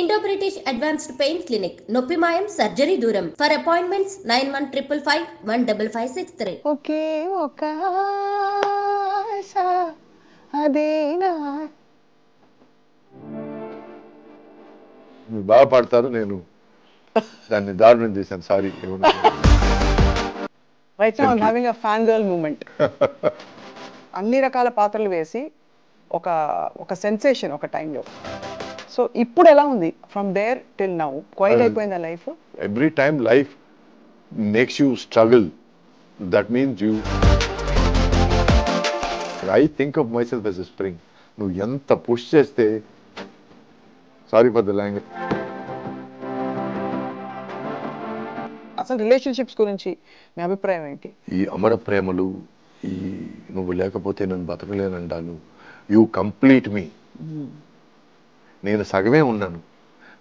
Indo-British Advanced Pain Clinic, Noppimayam Surgery Duram. For appointments 9155515563. ఒకే ఒక ఆశ అదేనా. మీరు బాగా పాడతారు, నేను దాన్ని దారుణం చేశాను, sorry. Right now I'm having a fan girl moment. అన్ని రకాల పాత్రలు వేసి ఒక ఒక సెన్సేషన్ ఒక టైంలో. సో ఇప్పుడు ఎలా ఉంది from there till now? Quiet అయిపోయిందా life? Every time life makes you struggle. That means you I think of my self as a spring. నువ్వు ఎంత పుష్ చేస్తే, సారీ ఫర్ ద లాంగ్వేజ్. అసలు రిలేషన్షిప్స్ గురించి మీ అభిప్రాయం ఏంటి? ఈ అమర ప్రేమలు, ఈ నువ్వు లేకపోతే నేను బతకలేనంటాను, యూ కంప్లీట్ మీ. నేను సగమే ఉన్నాను,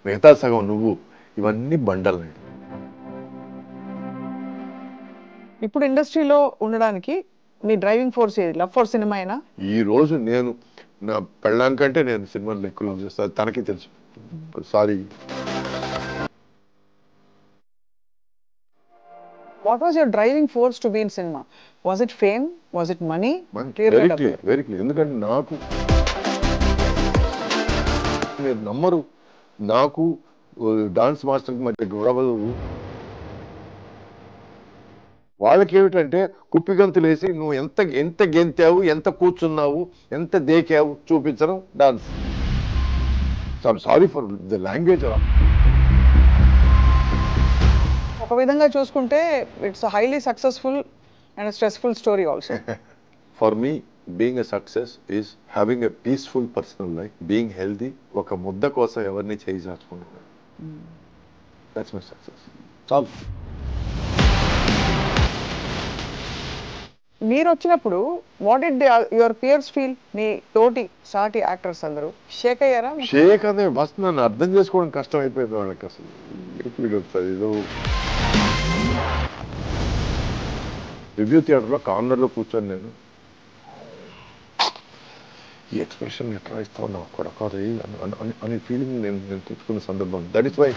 మిగతా సగం నువ్వు, ఇవన్నీ బండలండి. ఇప్పుడు ఇండస్ట్రీలో ఉండడానికి మీ డ్రైవింగ్ ఫోర్స్ ఏది? లవ్ ఫర్ సినిమా అయినా? ఈ రోజు నేను నా పెళ్ళాంకంటే నేను సినిమాలు ఎక్కువ లవ్ చేస్తాను, తనకి తెలుసు. Sorry. What was your driving force to be in cinema? Was it fame? Was it money? Very clear, very clear. ఎందుకంటే నాకు, మీరు నమ్మరు, నాకు డాన్స్ మాస్టర్కి మధ్య గొడవలు. వాళ్ళకి ఏమిటంటే కుప్పిగంతులు వేసి నువ్వు ఎంత ఎంత గెంతావు, ఎంత కూర్చున్నావు, ఎంత దేకావు చూపించడం dance. Sorry for the language. ఒక విధంగా చూసుకుంటే it's highly successful and stressful story also. For me being a success is having a peaceful personal life, being healthy. ఒక ముద్ద కోసం ఎవరిని చేయి చాచుకుంటున్నాను. That's my success. చాలు. మీరు వచ్చినప్పుడు what did your peers feel? మీ తోటి సాటి యాక్టర్స్ అందరూ షేక్ అయ్యారా? షేక్ అనే మస్తు నన్ను అర్థం చేసుకోవడం కష్టం అయిపోయింది వాళ్ళకి. అసలు ఇప్పుడు వస్తుంది ఏదో రివ్యూ థియేటర్లో కార్నర్లో కూర్చొని నేను ఈ ఎక్స్ప్రెషన్ ఎట్లా ఇస్తావు నా కొడక అనే ఫీలింగ్ నేను తెచ్చుకున్న సందర్భం. దట్ ఇస్ వై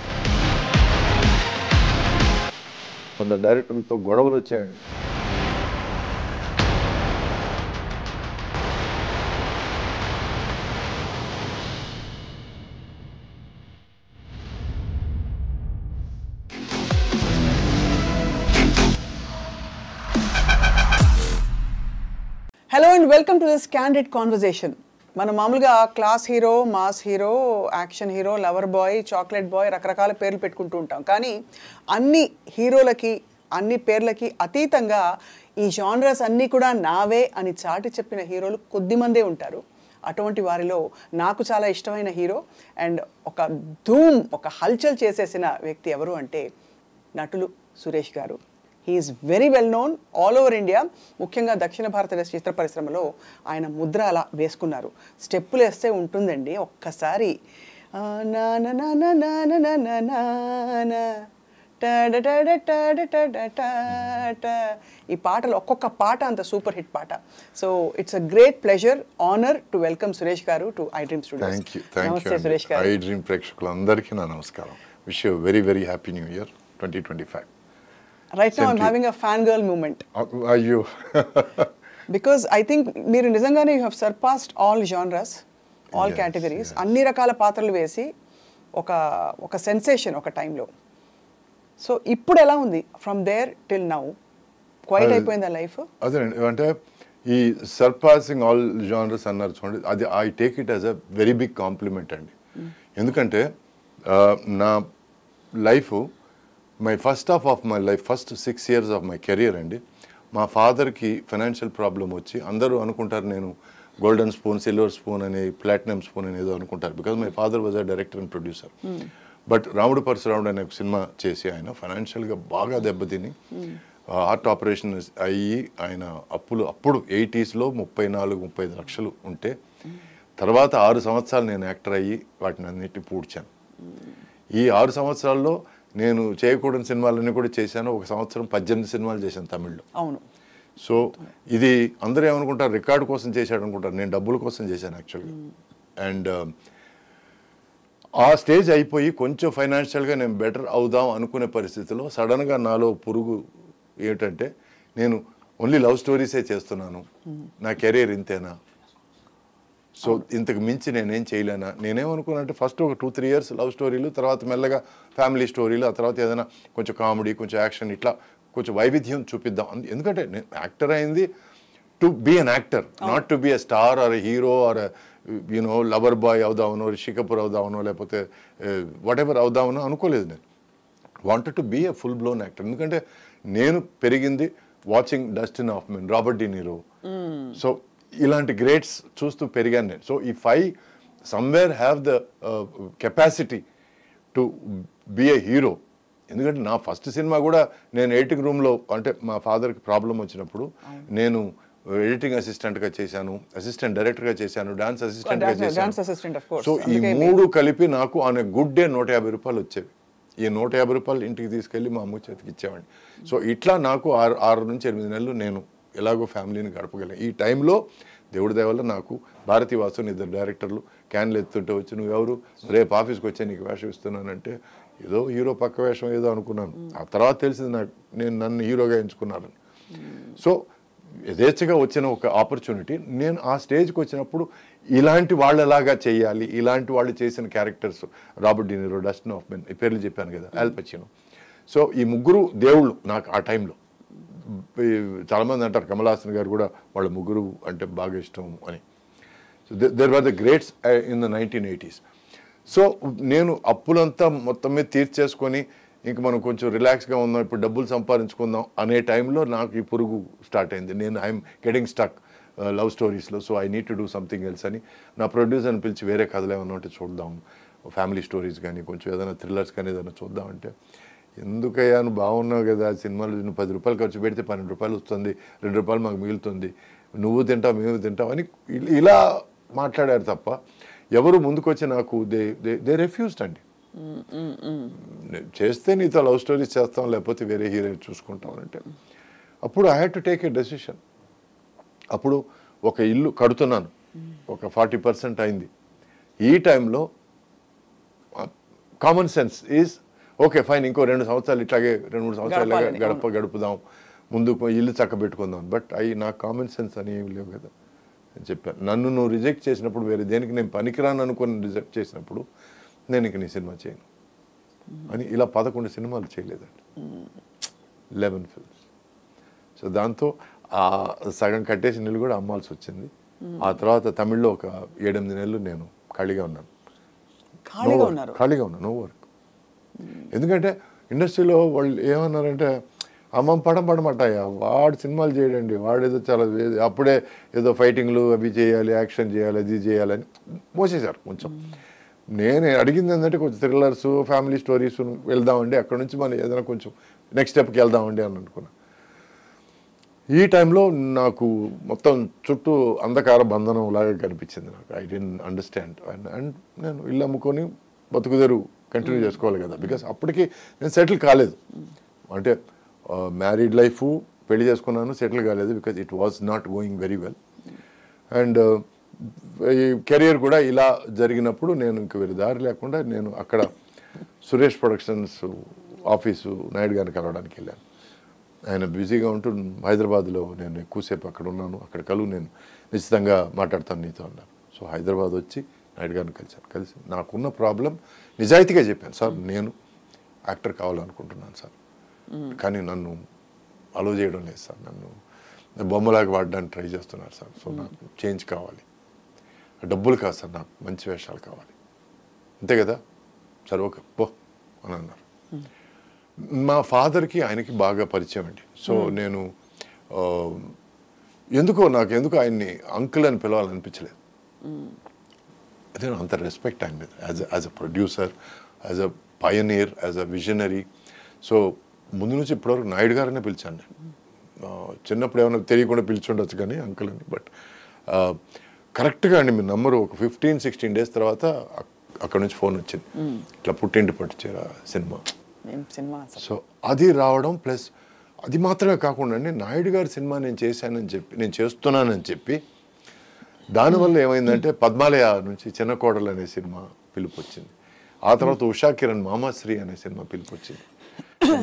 కొంత డైరెక్టర్లతో గొడవలు వచ్చాయండి. Hello and welcome to this candid conversation. మనం మామూలుగా class hero, mass hero, action hero, lover boy, chocolate boy, రకరకాల పేర్లు పెట్టుకుంటూ ఉంటాం. కానీ అన్ని హీరోలకి, అన్ని పేర్లకి అతీతంగా ఈ జానరస్ అన్నీ కూడా నావే అని చాటి చెప్పిన హీరోలు కొద్దిమందే ఉంటారు. అటువంటి వారిలో నాకు చాలా ఇష్టమైన హీరో అండ్ ఒక ధూమ్, ఒక హల్చల్ చేసేసిన వ్యక్తి ఎవరు అంటే నటులు సురేష్ గారు. He is very well known all over India. ముఖ్యంగా దక్షిణ భారతదేశ చిత్ర పరిశ్రమలో ఆయన ముద్ర అలా వేసుకున్నారు. స్టెప్పులు వేస్తే ఉంటుందండి ఒక్కసారి. ఈ పాటలు ఒక్కొక్క పాట అంత సూపర్ హిట్ పాట. So it's a great pleasure, honour to welcome Suresh గారు టు ఐ డ్రీమ్ స్టూడియోస్. నమస్తే సురేష్ గారు. ఐ డ్రీమ్ ప్రేక్షకులందరికీ నా నమస్కారం. Wish you very very happy new year 2025. Right now I'm having a fangirl moment. Are you? Because I think మీరు నిజంగానే you have surpassed all genres, all categories. అన్ని రకాల పాత్రలు వేసి ఒక సెన్సేషన్ ఒక టైంలో. సో ఇప్పుడు ఎలా ఉంది from there till now? Quiet అయిపోయిందా లైఫ్? అదే అంటే ఈ సర్పాసింగ్ ఆల్ జానర్స్ అన్నారు చూడండి, అది I take it as a very big compliment అండి. ఎందుకంటే నా life, my first half of my life, first 6 years of my career అండి, మా ఫాదర్కి ఫైనాన్షియల్ ప్రాబ్లం వచ్చి, అందరూ అనుకుంటారు నేను గోల్డెన్ స్పూన్, సిల్వర్ స్పూన్ అని, ప్లాటినం స్పూన్ అని ఏదో అనుకుంటారు. Because my father was a director and producer. But రాముడు పరశురాముడు అనే ఒక సినిమా చేసి ఆయన ఫైనాన్షియల్గా బాగా దెబ్బతిని హార్ట్ ఆపరేషన్ అయ్యి ఆయన అప్పుడు 80s 34-35 లక్షలు ఉంటే, తర్వాత 6 సంవత్సరాలు నేను యాక్టర్ అయ్యి వాటిని అన్నిటిని పూడ్చాను. ఈ 6 సంవత్సరాల్లో నేను చేయకూడని సినిమాలన్నీ కూడా చేశాను. 1 సంవత్సరం 18 సినిమాలు చేశాను తమిళ్లో. అవును. సో ఇది అందరూ ఏమనుకుంటారు, రికార్డు కోసం చేశాడు అనుకుంటారు. నేను డబ్బుల కోసం చేశాను యాక్చువల్గా. అండ్ ఆ స్టేజ్ అయిపోయి కొంచెం ఫైనాన్షియల్గా నేను బెటర్ అవుదాం అనుకునే పరిస్థితిలో సడన్గా నాలో పురుగు ఏంటంటే నేను ఓన్లీ లవ్ స్టోరీసే చేస్తున్నాను, నా కెరీర్ ఇంతేనా, సో ఇంతకు మించి నేనేం చేయలేనా. నేనేమనుకున్నానంటే ఫస్ట్ ఒక 2-3 years లవ్ స్టోరీలు, తర్వాత మెల్లగా ఫ్యామిలీ స్టోరీలు, ఆ తర్వాత ఏదైనా కొంచెం కామెడీ, కొంచెం యాక్షన్, ఇట్లా కొంచెం వైవిధ్యం చూపిద్దాం. ఎందుకంటే నేను యాక్టర్ అయింది to be an actor, not to be a star or hero or you know lover boy అవుదామనో, రిషి కపూర్ అవుదామనో, లేకపోతే వాట్ ఎవర్ అవుదామనో అనుకోలేదు. నేను wanted to be a full blown actor. ఎందుకంటే నేను పెరిగింది watching Dustin Hoffman, Robert De Niro, so ఇలాంటి గ్రేట్స్ చూస్తూ పెరిగాను నేను. So if I somewhere have the capacity to be a hero, ఎందుకంటే నా ఫస్ట్ సినిమా కూడా నేను ఎడిటింగ్ రూమ్లో, అంటే మా ఫాదర్కి ప్రాబ్లం వచ్చినప్పుడు నేను ఎడిటింగ్ అసిస్టెంట్గా చేశాను, అసిస్టెంట్ డైరెక్టర్గా చేశాను, డాన్స్ అసిస్టెంట్గా చేశాను. సో ఈ 3 కలిపి నాకు ఆన్ ఎ గుడ్ డే 150 రూపాయలు వచ్చేవి. ఈ 150 రూపాయలు ఇంటికి తీసుకెళ్ళి మా అమ్మ చేతికి ఇచ్చేవాడిని. సో ఇట్లా నాకు 6 నుంచి 8 నెలలు నేను ఎలాగో ఫ్యామిలీని గడపగలను. ఈ టైంలో దేవుడి దయ వల్ల నాకు భారతీ వాసు, 2 డైరెక్టర్లు క్యాన్లు ఎత్తుంటే వచ్చి, నువ్వెవరు, రేపు ఆఫీస్కి వచ్చి నీకు వేషం ఇస్తున్నానంటే ఏదో హీరో పక్క వేషం ఏదో అనుకున్నాను. ఆ తర్వాత తెలిసింది నాకు నన్ను హీరోగా ఎంచుకున్నారని. సో యథేచ్ఛగా వచ్చిన ఒక ఆపర్చునిటీ, నేను ఆ స్టేజ్కి వచ్చినప్పుడు ఇలాంటి వాళ్ళలాగా చేయాలి, ఇలాంటి వాళ్ళు చేసిన characters, Robert De Niro, Dustin Hoffman, ఈ పేర్లు చెప్పాను కదా, ఆల్ పచినో. సో ఈ 3 దేవుళ్ళు నాకు ఆ టైంలో. చాలామంది అంటారు కమల్ హాసన్ గారు కూడా వాళ్ళ 3 అంటే బాగా ఇష్టం అని. So there were the greats in the 1980s. So నేను అప్పులంతా మొత్తం మీద తీర్చేసుకొని ఇంక మనం కొంచెం రిలాక్స్గా ఉందాం, ఇప్పుడు డబ్బులు సంపాదించుకుందాం అనే టైంలో నాకు ఈ పురుగు స్టార్ట్ అయింది. నేను ఐఎమ్ గెటింగ్ స్టక్ లవ్ స్టోరీస్లో, so I need to do something else అని నా ప్రొడ్యూసర్ని పిలిచి వేరే కథలు ఏమన్నా ఉంటే చూద్దాం, ఫ్యామిలీ స్టోరీస్ కానీ కొంచెం ఏదైనా థ్రిల్లర్స్ కానీ ఏదైనా చూద్దామంటే, ఎందుకయ్యా నువ్వు బాగున్నావు కదా, సినిమాలు నువ్వు 10 రూపాయలు ఖర్చు పెడితే 12 రూపాయలు వస్తుంది, 2 రూపాయలు మాకు మిగులుతుంది, నువ్వు తింటావు మేము తింటావు అని ఇలా మాట్లాడారు తప్ప ఎవరు ముందుకు వచ్చి నాకు దే రెఫ్యూజ్డ్ అండి. చేస్తే నీతో లవ్ స్టోరీస్ చేస్తాం, లేకపోతే వేరే హీరోయిన్ చూసుకుంటాం అంటే, అప్పుడు I had to take a decision. అప్పుడు ఒక ఇల్లు కడుతున్నాను, ఒక 40% అయింది. ఈ టైంలో common sense is okay fine, ఇంకో 2 సంవత్సరాలు ఇట్లాగే 2-3 సంవత్సరాలు గడుపుదాం, ముందుకు ఇల్లు చక్కబెట్టుకుందాం. బట్ నాకు కామన్ సెన్స్ అని ఏమి లేవు కదా అని చెప్పాను. నన్ను నువ్వు రిజెక్ట్ చేసినప్పుడు, వేరే దేనికి నేను పనికిరాను అనుకుని రిజెక్ట్ చేసినప్పుడు, నేను ఇంక నీ సినిమా చేయను అని ఇలా 11 సినిమాలు చేయలేదండి, 11 ఫిల్మ్స్. సో దాంతో ఆ సగం కట్టేసిన నీళ్ళు కూడా అమ్మాల్సి వచ్చింది. ఆ తర్వాత తమిళ్లో ఒక 7-8 నెలలు నేను ఖాళీగా ఉన్నాను. No work. ఎందుకంటే ఇండస్ట్రీలో వాళ్ళు ఏమన్నారంటే, అమ్మ పడమటాయా వాడు సినిమాలు చేయడండి, వాడేదో చాలా అప్పుడే ఏదో ఫైటింగ్లు అవి చేయాలి, యాక్షన్ చేయాలి, అది చేయాలని మోసేశారు కొంచెం. నేను అడిగింది ఏంటంటే కొంచెం థ్రిల్లర్స్, ఫ్యామిలీ స్టోరీస్ వెళ్దామండి, అక్కడ నుంచి మనం ఏదైనా కొంచెం నెక్స్ట్ స్టెప్కి వెళ్దామండి అని అనుకున్నాను. ఈ టైంలో నాకు మొత్తం చుట్టూ అంధకార బంధనం లాగా కనిపించింది. నాకు ఐ డెంట్ అండర్స్టాండ్. అండ్ నేను ఇల్లు అమ్ముకొని బతుకుదెరు కంటిన్యూ చేసుకోవాలి కదా, బికాస్ అప్పటికి నేను సెటిల్ కాలేదు. అంటే మ్యారీడ్ లైఫ్, పెళ్లి చేసుకున్నాను, సెటిల్ కాలేదు, because it was not going very well. And ఈ కెరియర్ కూడా ఇలా జరిగినప్పుడు నేను ఇంక వేరే దారి లేకుండా నేను అక్కడ సురేష్ ప్రొడక్షన్స్ ఆఫీసు నాయుడు గారిని కలవడానికి వెళ్ళాను. ఆయన బిజీగా ఉంటూ హైదరాబాద్లో నేను ఎక్కువసేపు అక్కడ ఉన్నాను, అక్కడ కలువు నేను నిశ్చితంగా మాట్లాడతాను నీతో అన్నారు. సో హైదరాబాద్ వచ్చి నాయుడు గారిని కలిసి నాకున్న ప్రాబ్లం నిజాయితీగా చెప్పాను. సార్ నేను యాక్టర్ కావాలనుకుంటున్నాను సార్, కానీ నన్ను అలో చేయడం లేదు సార్, నన్ను బొమ్మలాగా వాడడానికి ట్రై చేస్తున్నారు సార్, సో నాకు చేంజ్ కావాలి, డబ్బులు కాదు సార్, నాకు మంచి వేషాలు కావాలి, అంతే కదా సార్, ఓకే పో అని అన్నారు. మా ఫాదర్కి ఆయనకి బాగా పరిచయం అండి. సో నేను ఎందుకు ఆయన్ని అంకుల్ అని పిలవాలనిపించలేదు. అదే అంత రెస్పెక్ట్ ఆయన మీద as a producer, as a Pioneer, as a visionary. So ముందు నుంచి ఇప్పటివరకు నాయుడు గారనే పిలిచాను నేను. చిన్నప్పుడు ఏమైనా తెలియకుండా పిలిచుండొచ్చు కానీ అంకుల్ అని. బట్ కరెక్ట్గా అండి మీ నంబరు ఒక 15-16 days తర్వాత అక్కడ నుంచి ఫోన్ వచ్చింది, ఇట్లా పుట్టింటి పట్టుచేర సినిమా. సో అది రావడం ప్లస్ అది మాత్రమే కాకుండా అండి, నాయుడు గారి సినిమా నేను చేస్తున్నానని చెప్పి దానివల్ల ఏమైందంటే పద్మాలయ నుంచి చిన్న కోడలు అనే సినిమా పిలుపు వచ్చింది. ఆ తర్వాత ఉషా కిరణ్ మామాశ్రీ అనే సినిమా పిలుపు వచ్చింది.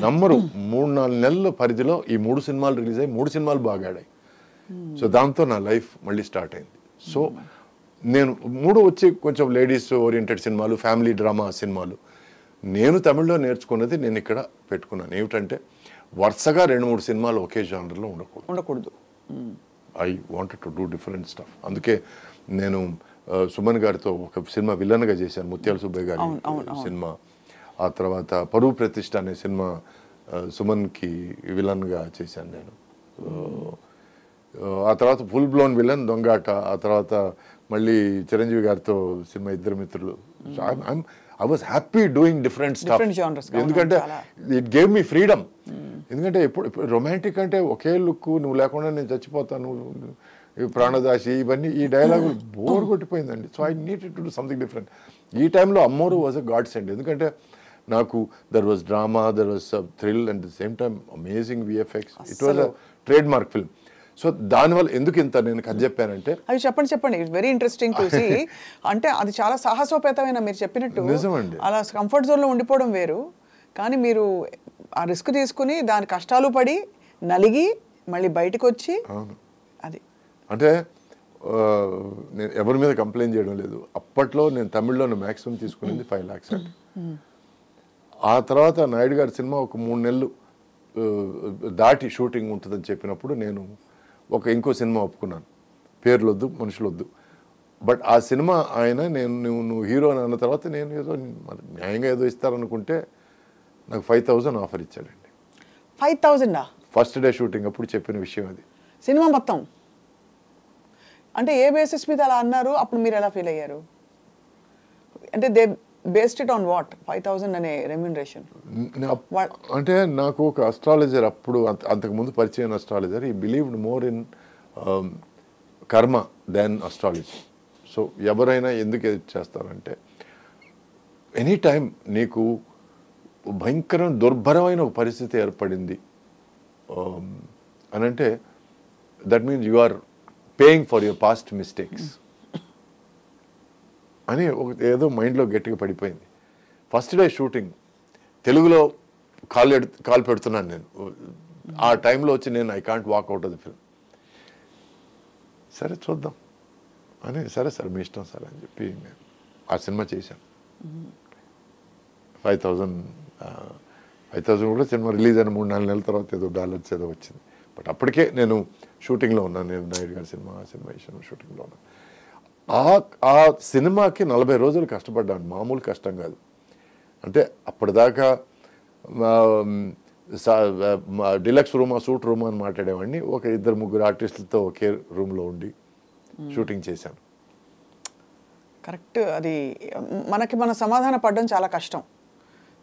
నమ్మరు 3-4 నెలల పరిధిలో ఈ 3 సినిమాలు రిలీజ్ అయ్యి 3 సినిమాలు బాగా ఆడాయి. సో దాంతో నా లైఫ్ మళ్ళీ స్టార్ట్ అయింది. సో నేను 3 వచ్చి కొంచెం లేడీస్ ఓరియంటెడ్ సినిమాలు, ఫ్యామిలీ డ్రామా సినిమాలు. నేను తమిళ్లో నేర్చుకున్నది నేను ఇక్కడ పెట్టుకున్నాను. ఏమిటంటే వరుసగా 2-3 సినిమాలు ఒకే జానర్లో ఉండకూడదు. I wanted to do different stuff. అందుకే నేను సుమన్ గారితో ఒక సినిమా విలన్గా చేశాను, ముత్యాల సుబ్బయ్య గారి సినిమా. ఆ తర్వాత పరువు ప్రతిష్ట అనే సినిమా సుమన్కి విలన్గా చేశాను నేను. ఆ తర్వాత ఫుల్ బ్లోన్ విలన్ దొంగాట. ఆ తర్వాత మళ్ళీ చిరంజీవి గారితో సినిమా ఇద్దరు మిత్రులు. I was happy doing different stuff. ఎందుకంటే ఇట్ గేవ్ మీ ఫ్రీడమ్. ఎందుకంటే ఇప్పుడు రొమాంటిక్ అంటే ఒకే లుక్, నువ్వు లేకుండా నేను చచ్చిపోతాను, ప్రాణదాసి, ఇవన్నీ ఈ డైలాగులు బోర్ కొట్టిపోయిందండి. So I needed to do something different. ఈ టైంలో Ammoru was a godsend. ఎందుకంటే నాకు there was drama, there was thrill and the same time amazing VFX. It was a trademark film. So దానివల్ల ఎందుకు ఇంత నేను కథ చెప్పానంటే, అవి చెప్పండి it's very interesting to see. అంటే అది చాలా సాహసోపేతమైన, మీరు చెప్పినట్టు నిజమండి. అలా కంఫర్ట్ జోన్లో ఉండిపోవడం వేరు, కానీ మీరు ఆ రిస్క్ తీసుకుని దాని కష్టాలు పడి నలిగి మళ్ళీ బయటకు వచ్చి అది అంటే నేను ఎవరి మీద కంప్లైంట్ చేయడం లేదు. అప్పట్లో నేను తమిళ్లో మ్యాక్సిమం తీసుకునేది 5 lakhs అండి. ఆ తర్వాత నాయుడు గారి సినిమా ఒక 3 నెలలు దాటి షూటింగ్ ఉంటుందని చెప్పినప్పుడు నేను ఇంకో సినిమా ఒప్పుకున్నాను. పేర్లు వద్దు, మనుషులు వద్దు. బట్ ఆ సినిమా ఆయన నువ్వు హీరో అన్న తర్వాత నేను ఏదో న్యాయంగా ఏదో ఇస్తారనుకుంటే నాకు 5,000 ఆఫర్ ఇచ్చాడండి. 5,000 ఫస్ట్ డే షూటింగ్ అప్పుడు చెప్పిన విషయం అది. సినిమా మొత్తం అంటే ఏ బేసిస్ మీద అలా అన్నారు? అప్పుడు మీరు ఎలా ఫీల్ అయ్యారు? అంటే they based it on what 5,000 అనే రెమ్యూనరేషన్? అంటే నాకు ఒక అస్ట్రాలజర్ అప్పుడు అంతకుముందు పరిచయం అస్ట్రాలజర్, ఈ believed more in karma then astrology. So ఎవరైనా ఎందుకు చేస్తారంటే, ఎనీ టైం నీకు భయంకరమైన దుర్భరమైన ఒక పరిస్థితి ఏర్పడింది అని అంటే that means you are paying for your past mistakes అని ఏదో మైండ్లో గట్టిగా పడిపోయింది. ఫస్ట్ డే షూటింగ్ తెలుగులో కాల్ పెడుతున్నాను నేను. ఆ టైంలో వచ్చి నేను I can't walk out of the film. సరే చూద్దాం అని, సరే సార్ మీ ఇష్టం సార్ అని చెప్పి నేను ఆ సినిమా చేశాను. 5,000 కూడా సినిమా రిలీజ్ అయిన 3-4 నెలల తర్వాత ఏదో డాలర్స్ ఏదో వచ్చింది. బట్ అప్పటికే నేను షూటింగ్లో ఉన్నాను. నేను నాయుడు గారి సినిమా షూటింగ్లో ఉన్నాను. ఆ సినిమాకి 40 రోజులు కష్టపడ్డాను. మామూలు కష్టం కాదు. అంటే అప్పటిదాకా డిలక్స్ రూమా, సూట్ రూమా అని మాట్లాడేవాడిని. 2-3 ఆర్టిస్టులతో ఒకే రూమ్లో ఉండి షూటింగ్ చేశాను. కరెక్ట్. అది మన సమాధాన పడడం చాలా కష్టం.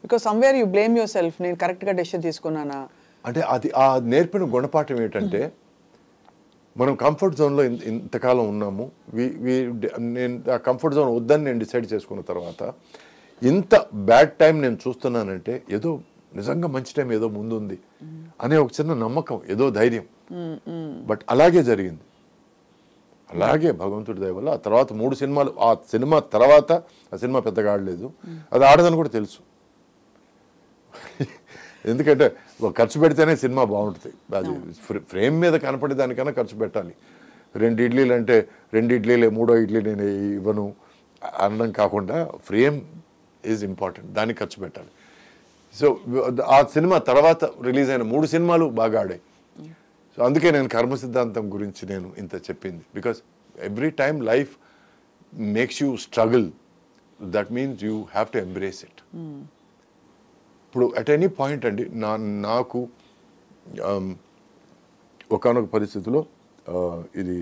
Because somewhere you blame your self, నేను కరెక్ట్గా డెసిషన్ తీసుకున్నానా అంటే. అది ఆ నేర్పిన గుణపాఠం ఏంటంటే, మనం కంఫర్ట్ జోన్లో ఇంతకాలం ఉన్నాము. నేను ఆ కంఫర్ట్ జోన్ వద్దని నేను డిసైడ్ చేసుకున్న తర్వాత ఇంత బ్యాడ్ టైం నేను చూస్తున్నానంటే ఏదో నిజంగా మంచి టైం ఏదో ముందుంది అనే ఒక చిన్న నమ్మకం, ఏదో ధైర్యం. బట్ అలాగే జరిగింది. అలాగే భగవంతుడి దయ వల్ల ఆ తర్వాత 3 సినిమాలు, ఆ సినిమా తర్వాత ఆ సినిమా పెద్దగా ఆడలేదు. అది ఆడదని కూడా తెలుసు. ఎందుకంటే ఖర్చు పెడితేనే సినిమా బాగుంటుంది. అది ఫ్రేమ్ మీద కనపడే దానికన్నా ఖర్చు పెట్టాలి. 2 ఇడ్లీలు అంటే 2 ఇడ్లీలే, 3వ ఇడ్లీ నేను ఇవ్వను అనడం కాకుండా ఫ్రేమ్ ఈజ్ ఇంపార్టెంట్, దానికి ఖర్చు పెట్టాలి. సో ఆ సినిమా తర్వాత రిలీజ్ అయిన 3 సినిమాలు బాగా ఆడాయి. సో అందుకే నేను కర్మ సిద్ధాంతం గురించి నేను ఇంత చెప్పింది. Because every time life makes you struggle, that means you have to embrace it. ఇప్పుడు అట్ ఎనీ పాయింట్ అండి నాకు ఒకానొక పరిస్థితిలో ఇది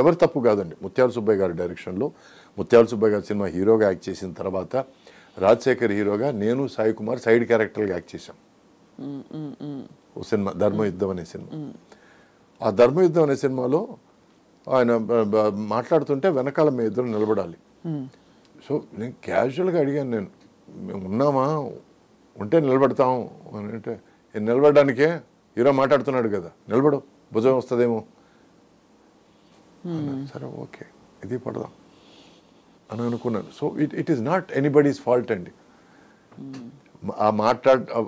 ఎవరి తప్పు కాదండి. ముత్యాల సుబ్బయ్య గారి డైరెక్షన్లో ముత్యాల సుబ్బయ్య గారి సినిమా హీరోగా యాక్ట్ చేసిన తర్వాత రాజశేఖర్ హీరోగా నేను సాయి కుమార్ సైడ్ క్యారెక్టర్గా యాక్ట్ చేశాం. ఓ సినిమా ధర్మయుద్ధం అనే సినిమా. ఆ ధర్మయుద్ధం అనే సినిమాలో ఆయన మాట్లాడుతుంటే వెనకాల మేము ఇద్దరు నిలబడాలి. సో నేను క్యాజువల్గా అడిగాను, మేము ఉన్నామా, ఉంటే నిలబడతాం అని. అంటే నిలబడడానికే హీరో మాట్లాడుతున్నాడు కదా, నిలబడు, భుజం వస్తుందేమో. సరే ఓకే, ఇది పడదాం అని అనుకున్నాను. So it is not anybody's fault అండి.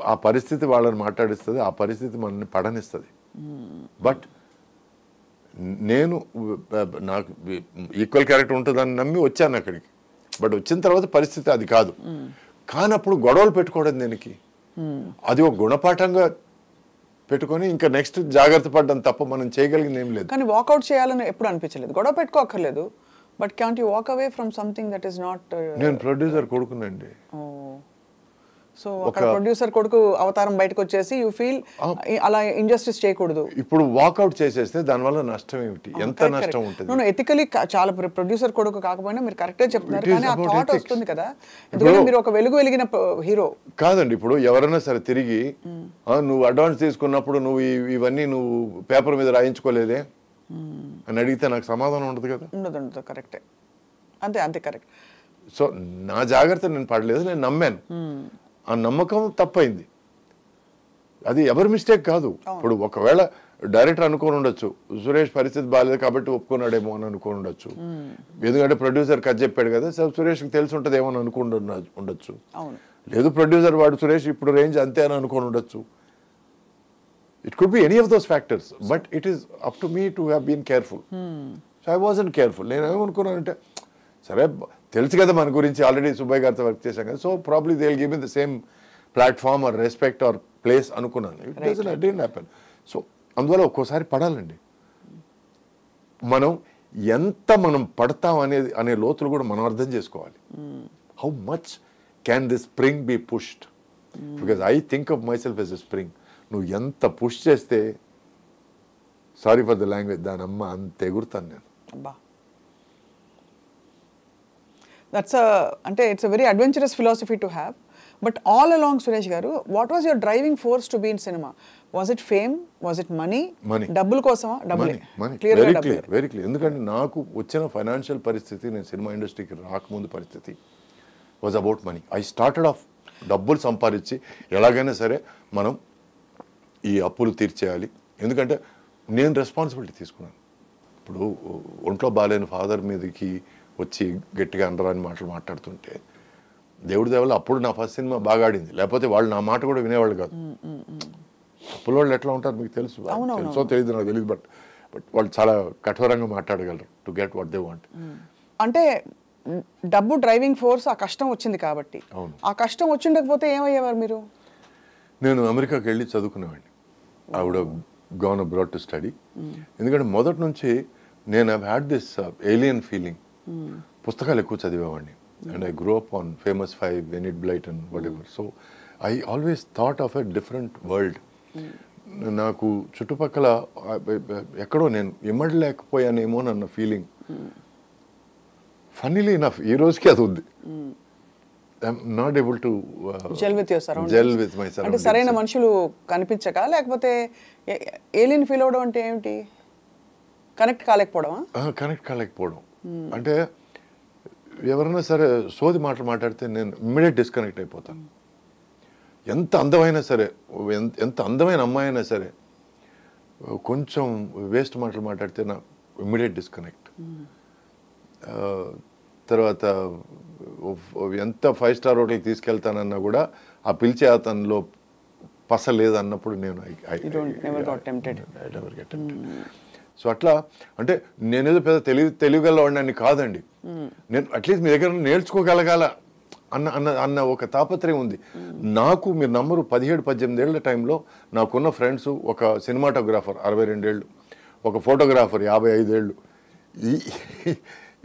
ఆ పరిస్థితి వాళ్ళని మాట్లాడిస్తుంది, ఆ పరిస్థితి మనల్ని పడనిస్తుంది. బట్ నేను నాకు ఈక్వల్ క్యారెక్టర్ ఉంటుందని నమ్మి వచ్చాను అక్కడికి. బట్ వచ్చిన తర్వాత పరిస్థితి అది కాదు. కానప్పుడు గొడవలు పెట్టుకోవడం దేనికి? అది ఒక గుణపాఠంగా పెట్టుకొని ఇంకా నెక్స్ట్ జాగ్రత్త పడ్డం తప్ప మనం చేయగలిగింది ఏం లేదు. కానీ వాకౌట్ చేయాలని ఎప్పుడు అనిపించలేదు? గొడవ పెట్టుకోక్కర్లేదు, but can't you walk away from something that is not? నేను ప్రొడ్యూసర్ కొడుకునండి. సో అక్కడ ప్రొడ్యూసర్ కొడుకు అవతారం బయటకు వచ్చేసి యూ ఫీల్ అలా ఇంజస్టిస్ చేయకూడదు. ఇప్పుడు వాకౌట్ చేసేస్తే దానివల్ల నష్టం ఏమిటి? ఎంత నష్టం ఉంటుంది? ఎథికలీ చాలా ప్రొడ్యూసర్ కొడుకు కాకపోయినా మీరు కరెక్టే చెప్తున్నారు, కానీ ఆ థాట్ వస్తుంది కదా, ఎందుకంటే మీరు ఒక వెలిగిన హీరో కాదండి. ఇప్పుడు ఎవరైనా సరే తిరిగి నువ్వు అడ్వాన్స్ తీసుకున్నప్పుడు నువ్వు ఇవన్నీ నువ్వు పేపర్ మీద రాయించుకోలేదే అని అడిగితే నాకు సమాధానం ఉండదు కదా. ఉండదు, కరెక్టే, అంతే కరెక్ట్. సో నా జాగ్రత్త నేను పడలేదు, నేను నమ్మాను. ఆ నమ్మకం తప్పైంది, అది ఎవరి మిస్టేక్ కాదు. ఇప్పుడు ఒకవేళ డైరెక్టర్ అనుకోని ఉండొచ్చు, సురేష్ పరిస్థితి బాగాలేదు కాబట్టి ఒప్పుకున్నాడేమో అని అనుకోని ఉండొచ్చు. ఎందుకంటే ప్రొడ్యూసర్ కథ చెప్పాడు కదా, సురేష్కి తెలిసి ఉంటుందేమో అని అనుకుని ఉండొచ్చు. లేదు ప్రొడ్యూసర్ వాడు సురేష్ ఇప్పుడు రేంజ్ అంతే అని అనుకోని ఉండొచ్చు. It could be any of those factors, but it is up to me to have been careful. So I wasn't careful. నేను ఏమనుకున్నానంటే సరే తెలుసు కదా మన గురించి, ఆల్రెడీ సుబ్బయ్య గారితో వర్క్ చేశాం కదా, so probably they will give me the same platform or respect or place అనుకున్నాను. It didn't happen. సో అందువల్ల ఒక్కోసారి పడాలండి. మనం పడతాం అనే లోతులు కూడా మనం అర్థం చేసుకోవాలి. How much can this spring be pushed? Because I think of my self as a spring. నువ్వు ఎంత పుష్ చేస్తే, సారీ ఫర్ ద లాంగ్వేజ్, దాని అమ్మ అంత ఎగురుతాను నేను. అంటే it's a very adventurous philosophy to have. But all along Suresh garu, what was your driving force to be in cinema? Was it fame? Was it money? డబ్బుల కోసమా? Very clear. ఎందుకంటే నాకు వచ్చిన ఫైనాన్షియల్ పరిస్థితి, నేను సినిమా ఇండస్ట్రీకి రాకముందు పరిస్థితి was about money. I started off డబ్బులు సంపాదించి ఎలాగైనా సరే మనం ఈ అప్పులు తీర్చేయాలి. ఎందుకంటే నేను రెస్పాన్సిబిలిటీ తీసుకున్నాను. ఇప్పుడు ఒంట్లో బాగాలేని ఫాదర్ మీదకి వచ్చి గట్టిగా అండరాని మాటలు మాట్లాడుతుంటే, దేవుడి దేవల్ల అప్పుడు నా ఫస్ట్ సినిమా బాగా ఆడింది, లేకపోతే వాళ్ళు నా మాట కూడా వినేవాళ్ళు కాదు. అప్పుల వాళ్ళు ఎట్లా ఉంటారు మీకు తెలుసు, తెలుసో తెలియదు నాకు తెలియదు, బట్ వాళ్ళు చాలా కఠోరంగా మాట్లాడగలరు to get what they want. అంటే డబ్బు డ్రైవింగ్ ఫోర్స్, ఆ కష్టం వచ్చింది కాబట్టి. ఆ కష్టం వచ్చిండకపోతే ఏమయ్యేవారు మీరు? నేను అమెరికాకి వెళ్ళి చదువుకునేవాడిని. I would have gone abroad to study. ఎందుకంటే మొదటి నుంచి నేను have had this alien feeling. పుస్తకాలు ఎక్కువ చదివేవాడిని. And I grow up on famous 5, Enid Blyton, whatever. So I always thought of a different world. నాకు చుట్టుపక్కల ఎక్కడో నేను ఇమ్మడలేకపోయానేమో అన్న ఫీలింగ్. ఫన్నీలీ ఇనఫ్ ఈ రోజుకి అది ఉంది. I'm not able to gel with your surroundings. Gel with my surroundings. అంటే సరైన మనుషులు కనిపించక, లేకపోతే ఏలియన్ ఫీల్ అవడం అంటే ఏమిటి? కనెక్ట్ కాలేకపోవడమా? కనెక్ట్ కాలేకపోవడం అంటే ఎవరైనా సరే సోది మాటలు మాట్లాడితే నేను ఇమ్మీడియట్ డిస్కనెక్ట్ అయిపోతాను. ఎంత అందమైనా సరే, ఎంత అందమైన అమ్మాయి అయినా సరే, కొంచెం వేస్ట్ మాటలు మాట్లాడితే నా ఇమ్మీడియట్ డిస్కనెక్ట్. తర్వాత ఎంత 5 స్టార్ హోటల్కి తీసుకెళ్తానన్నా కూడా ఆ పిలిచే అతనిలో పస లేదన్నప్పుడు నేను సో అట్లా అంటే నేనేదో పెద్ద తెలియగలవాడిని కాదండి. నేను అట్లీస్ట్ మీ దగ్గర నేర్చుకోగలగాల అన్న ఒక తాపత్రయం ఉంది నాకు. మీరు నమ్మరు, 17-18 ఏళ్ల టైంలో నాకున్న ఫ్రెండ్స్, ఒక సినిమాటోగ్రాఫర్ 62 ఏళ్ళు, ఒక ఫోటోగ్రాఫర్ 55 ఏళ్ళు,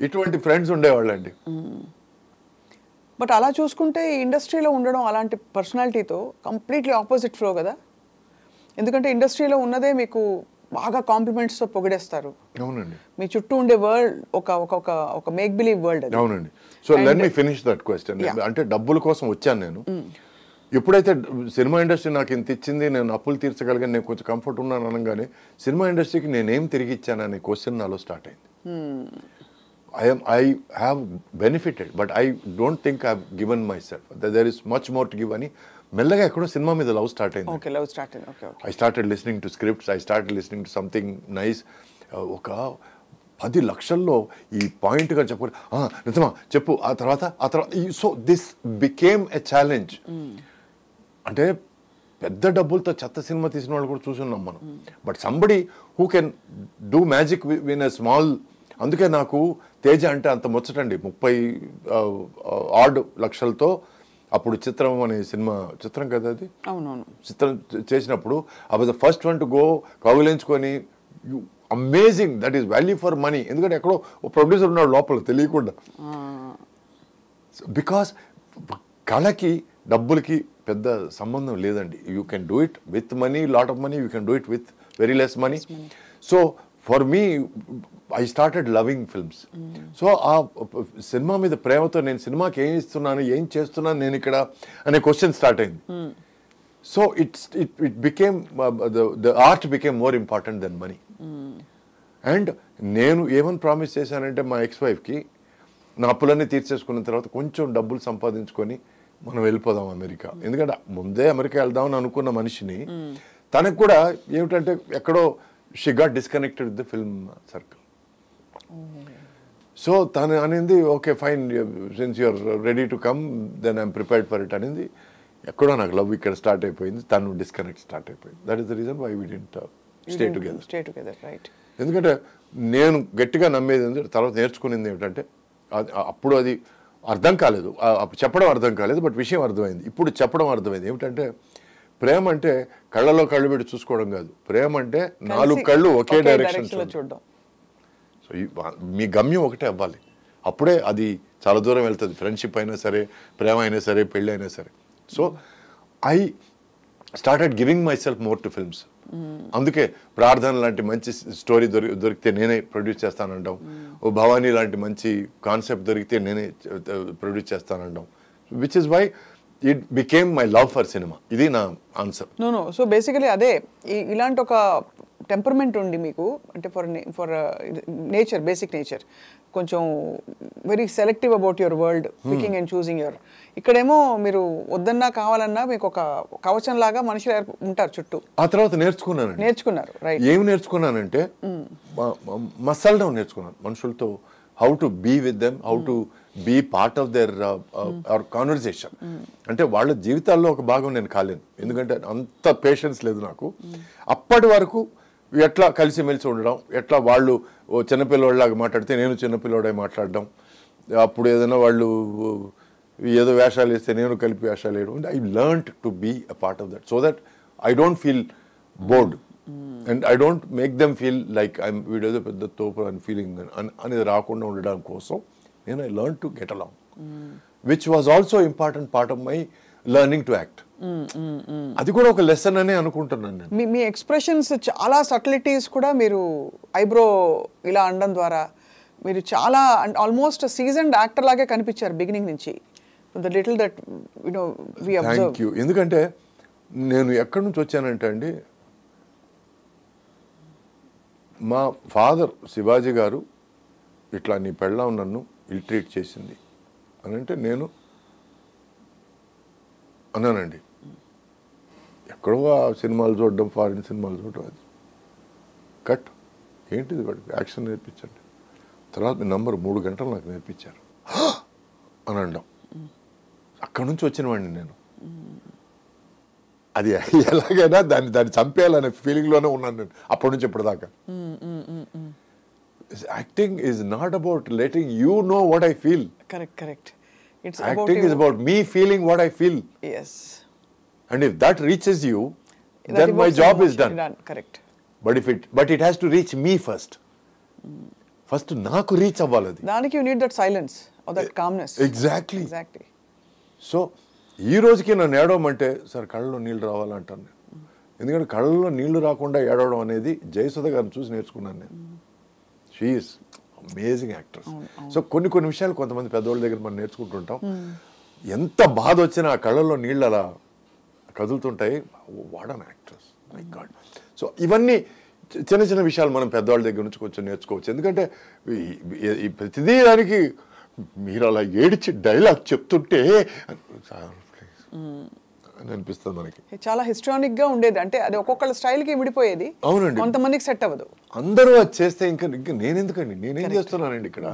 ఇటువంటి ఫ్రెండ్స్ ఉండేవాళ్ళండి. బట్ అలా చూసుకుంటే ఈ ఇండస్ట్రీలో ఉండడం అలాంటి పర్సనాలిటీతో కంప్లీట్లీ ఆపోజిట్ ఫ్లో కదా. ఎందుకంటే ఇండస్ట్రీలో ఉన్నదే మీకు బాగా కాంప్లిమెంట్స్తో పొగిడేస్తారు. అవునండి. మీ చుట్టూ ఉండే వరల్డ్ ఒక మేక్ బిలీవ్ వరల్డ్ అది. అవునండి. So let me finish that question. అంటే డబ్బుల కోసం వచ్చాను నేను. ఎప్పుడైతే సినిమా ఇండస్ట్రీ నాకు ఇంత ఇచ్చింది, నేను అప్పులు తీర్చగలిగాను, నేను కొంచెం కంఫర్ట్ ఉన్నాను అనగానే సినిమా ఇండస్ట్రీకి నేనేం తిరిగి ఇచ్చాను అనే క్వశ్చన్ నాలో స్టార్ట్ అయింది. I have benefited, but I don't think I've given myself. There is much more to give. అని మెల్లగా ఎక్కడో సినిమా మీద లవ్ స్టార్ట్ అయింది. ఓకే, లవ్ స్టార్ట్ అయింది. Okay, I started listening to scripts. I started listening to something nice. ఒక 10 లక్షల్లో ఈ పాయింట్గా చెప్పు, నిజమా చెప్పు, ఆ తర్వాత so this became a challenge. అంటే పెద్ద డబ్బులతో చెత్త సినిమా తీసిన వాళ్ళు కూడా చూసున్నాం మనం. But somebody who can do magic win a small. అందుకే నాకు తేజ అంటే అంత ముచ్చటండి. 30 ఆడ్ లక్షలతో అప్పుడు చిత్రం అనే సినిమా, చిత్రం కదా అది, అవునవును, చిత్రం చేసినప్పుడు I was the first one to go, కౌగిలించుకొని, amazing, that is value for money. ఎందుకంటే ఎక్కడో ప్రొడ్యూసర్ ఉన్నాడు లోపల తెలియకుండా. బికాస్ కళకి డబ్బులకి పెద్ద సంబంధం లేదండి. You can do it with money, lot of money, you can do it with very less money. So for me I started loving films. So ఆ సినిమా మీద ప్రేమతో నేను సినిమాకి ఏం ఇస్తున్నాను, ఏం చేస్తున్నాను నేను ఇక్కడ అనే క్వశ్చన్ స్టార్ట్ అయింది. So it became the art became more important then money. And నేను ఏమని ప్రామిస్ చేశానంటే మా ఎక్స్-వైఫ్కి, నా అప్పులన్నీ తీర్చేసుకున్న తర్వాత కొంచెం డబ్బులు సంపాదించుకొని మనం వెళ్ళిపోదాం అమెరికా. ఎందుకంటే ముందే అమెరికా వెళ్దామని అనుకున్న మనిషిని తనకు కూడా ఏమిటంటే ఎక్కడో she got disconnected with the film circle. So తను అనింది, okay fine, since you're ready to come then I'm prepared for it అనేది. ఎక్కడో నాకు లవ్ ఇక్కడ స్టార్ట్ అయిపోయింది, తను డిస్కనెక్ట్ స్టార్ట్ అయిపోయింది. That is the reason why we didn't stay together. Right. ఎందుకంటే నేను గట్టిగా నమ్మేది ఏంటంటే, తర్వాత నేర్చుకునేది ఏమిటంటే, అప్పుడు అది అర్థం కాలేదు, చెప్పడం అర్థం కాలేదు, బట్ విషయం అర్థమైంది. ఇప్పుడు చెప్పడం అర్థమైంది. ఏమిటంటే ప్రేమ అంటే కళ్ళలో కళ్ళు పెట్టి చూసుకోవడం కాదు. ప్రేమ అంటే 4 కళ్ళు ఒకే డైరెక్షన్ చూడడం. సో మీ గమ్యం ఒకటే అవ్వాలి. అప్పుడే అది చాలా దూరం వెళ్తుంది. ఫ్రెండ్షిప్ అయినా సరే, ప్రేమ అయినా సరే, పెళ్ళి అయినా సరే. So I started giving my self more to films. అందుకే ప్రార్థన లాంటి మంచి స్టోరీ దొరికితే నేనే ప్రొడ్యూస్ చేస్తానంటాం. ఓ భవానీ లాంటి మంచి కాన్సెప్ట్ దొరికితే నేనే ప్రొడ్యూస్ చేస్తానంటాం. Which is why it became my love for cinema. ఇది నా ఆన్సర్. నో సో బేసికలీ అదే, ఇలాంటి ఒక టెంపర్మెంట్ ఉంది మీకు, అంటే ఫర్ నేచర్, బేసిక్ నేచర్, కొంచెం very selective about your world, picking and choosing your. ఇక్కడేమో మీరు వద్దన్నా కావాలన్నా మీకు ఒక కవచం లాగా మనుషులు ఉంటారు చుట్టూ. ఆ తర్వాత నేర్చుకున్నారు. రైట్. ఏమి నేర్చుకున్నానంటే మసలడం నేర్చుకున్నాను మనుషులతో. How to be with them, how to be part of their conversation. అంటే వాళ్ళ జీవితాల్లో ఒక భాగం నేను కాలేను, ఎందుకంటే అంత పేషెన్స్ లేదు నాకు. అప్పటి వరకు ఎట్లా కలిసిమెలిసి ఉండడం, ఎట్లా వాళ్ళు చిన్నపిల్లవాళ్ళలాగా మాట్లాడితే నేను చిన్నపిల్లవాడే మాట్లాడడం, అప్పుడు ఏదైనా వాళ్ళు ఏదో వేషాలు వేస్తే నేను కలిపి వేషాలు వేయడం. I learned to be a part of that, so that I don't feel bored and I don't make them feel like I'm వీడేదో పెద్ద తోపు అని ఫీలింగ్ అనేది రాకుండా ఉండడం కోసం నేను I learn to get along, which was also important part of my learning to act. అది కూడా ఒక లెసన్ అనే అనుకుంటున్నాను నేను. మీ ఎక్స్ప్రెషన్స్ చాలా సటిలిటీస్ కూడా మీరు ఐబ్రో ఇలా అనడం ద్వారా మీరు చాలా ఆల్మోస్ట్ సీజన్డ్ యాక్టర్ లాగే కనిపించారు బిగినింగ్ నుంచి. The little that we observe. Thank you. ఎందుకంటే నేను ఎక్కడి నుంచి వచ్చానంటే అండి, మా ఫాదర్ శివాజీ గారు ఇట్లా నీ పెళ్ళాం నన్ను ఇల్ ట్రీట్ చేసింది అని అంటే నేను అన్నానండి. ఎక్కడో ఆ సినిమాలు చూడడం, ఫారిన్ సినిమాలు చూడడం, అది కట్ ఏంటిది వాడికి యాక్షన్ నేర్పించండి. తర్వాత మీ నంబర్ 3 గంటలు నాకు నేర్పించారు అని అనడం. అక్కడి నుంచి వచ్చిన వాడిని నేను. అది ఎలాగైనా దాన్ని చంపేయాలనే ఫీలింగ్లోనే ఉన్నాను నేను అప్పటి నుంచి ఇప్పటిదాకా. Acting is not about letting you know what I feel. Correct. Acting is about me feeling what I feel. Yes. And if that reaches you, then my job is done. Correct. But it has to reach me first. First naaku reach avvaladi. Daniki you need that silence or that calmness. Exactly. Exactly. So ee rojuki nanu edavamante sir kallallo neelu raavali antanu. Endukante kallallo neelu raakunda edavadam anedi Jayasudha garni chusi నేర్చుకున్నాను నేను. She is amazing actors. So కొన్ని విషయాలు కొంతమంది పెద్దవాళ్ళ దగ్గర మనం నేర్చుకుంటుంటాం. ఎంత బాధ వచ్చినా ఆ కళ్ళల్లో నీళ్ళు అలా కదులుతుంటాయి. What an actress, my god. So ఇవన్నీ చిన్న విషయాలు మనం పెద్దవాళ్ళ దగ్గర నుంచి కొంచెం నేర్చుకోవచ్చు. ఎందుకంటే ఈ ప్రతిదీ దానికి మీరు అలా ఏడిచి డైలాగ్ చెప్తుంటే అని అనిపిస్తుంది మనకి. చాలా హిస్టానిక్ గా ఉండేది, అంటే అది ఒక్కొక్కళ్ళ స్టైల్ కి విడిపోయేది. అవునండి, కొంతమందికి సెట్ అవ్వదు. అందరూ అది చేస్తే ఇంకా ఇంకా నేనెందుకండి, నేనేం చేస్తున్నానండి ఇక్కడ,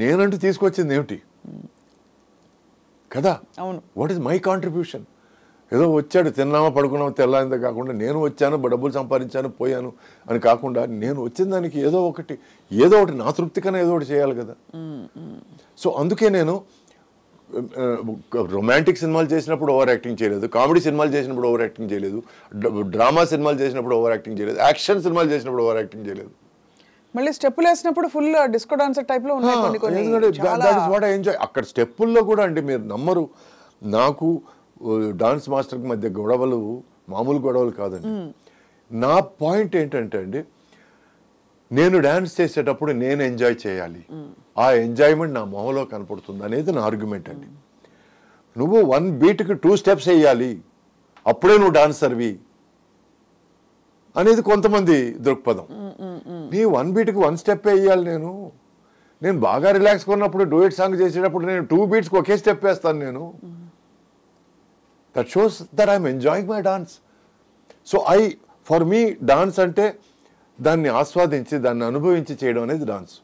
నేనంటూ తీసుకొచ్చింది ఏమిటి కదా. అవును, వాట్ ఈస్ మై కాంట్రిబ్యూషన్? ఏదో వచ్చాడు, తిన్నామా పడుకున్నామా తెల్లారిందే కాకుండా, నేను వచ్చాను డబ్బులు సంపాదించాను పోయాను అని కాకుండా, నేను వచ్చిన దానికి ఏదో ఒకటి నా తృప్తి కన్నా ఏదో ఒకటి చేయాలి కదా. సో అందుకే నేను రొమాంటిక్ సినిమాలు చేసినప్పుడు ఓవర్ యాక్టింగ్ చేయలేదు, కామెడీ సినిమాలు చేసినప్పుడు ఓవర్ యాక్టింగ్ చేయలేదు, డ్రామా సినిమాలు చేసినప్పుడు ఓవర్ యాక్టింగ్ చేయలేదు, యాక్షన్ సినిమాలు చేసినప్పుడు ఓవర్ యాక్టింగ్ చేయలేదు. మళ్ళీ స్టెప్పులు వేసినప్పుడు ఫుల్ డిస్కో డాన్సర్ టైప్ లో ఉన్నాయి కొన్ని. ఎంజాయ్ అక్కడ స్టెప్పుల్లో కూడా అండి, మీరు నమ్మరు, నాకు డాన్స్ మాస్టర్కి మధ్య గొడవలు మామూలు గొడవలు కాదండి. నా పాయింట్ ఏంటంటే అండి, నేను డాన్స్ చేసేటప్పుడు నేను ఎంజాయ్ చేయాలి, ఆ ఎంజాయ్మెంట్ నా మొహంలో కనపడుతుంది అనేది నా ఆర్గ్యుమెంట్ అండి. నువ్వు 1 బీట్కి 2 స్టెప్స్ వేయాలి అప్పుడే నువ్వు డాన్సర్వి అనేది కొంతమంది దృక్పథం. నీ 1 బీట్కి 1 స్టెప్ వేయాలి. నేను బాగా రిలాక్స్ కొన్నప్పుడు డూయట్ సాంగ్ చేసేటప్పుడు నేను 2 బీట్స్కి ఒకే స్టెప్ వేస్తాను నేను. That shows that I'm enjoying my dance. So for me dance అంటే దాన్ని ఆస్వాదించి దాన్ని అనుభవించి చేయడం అనేది డాన్స్.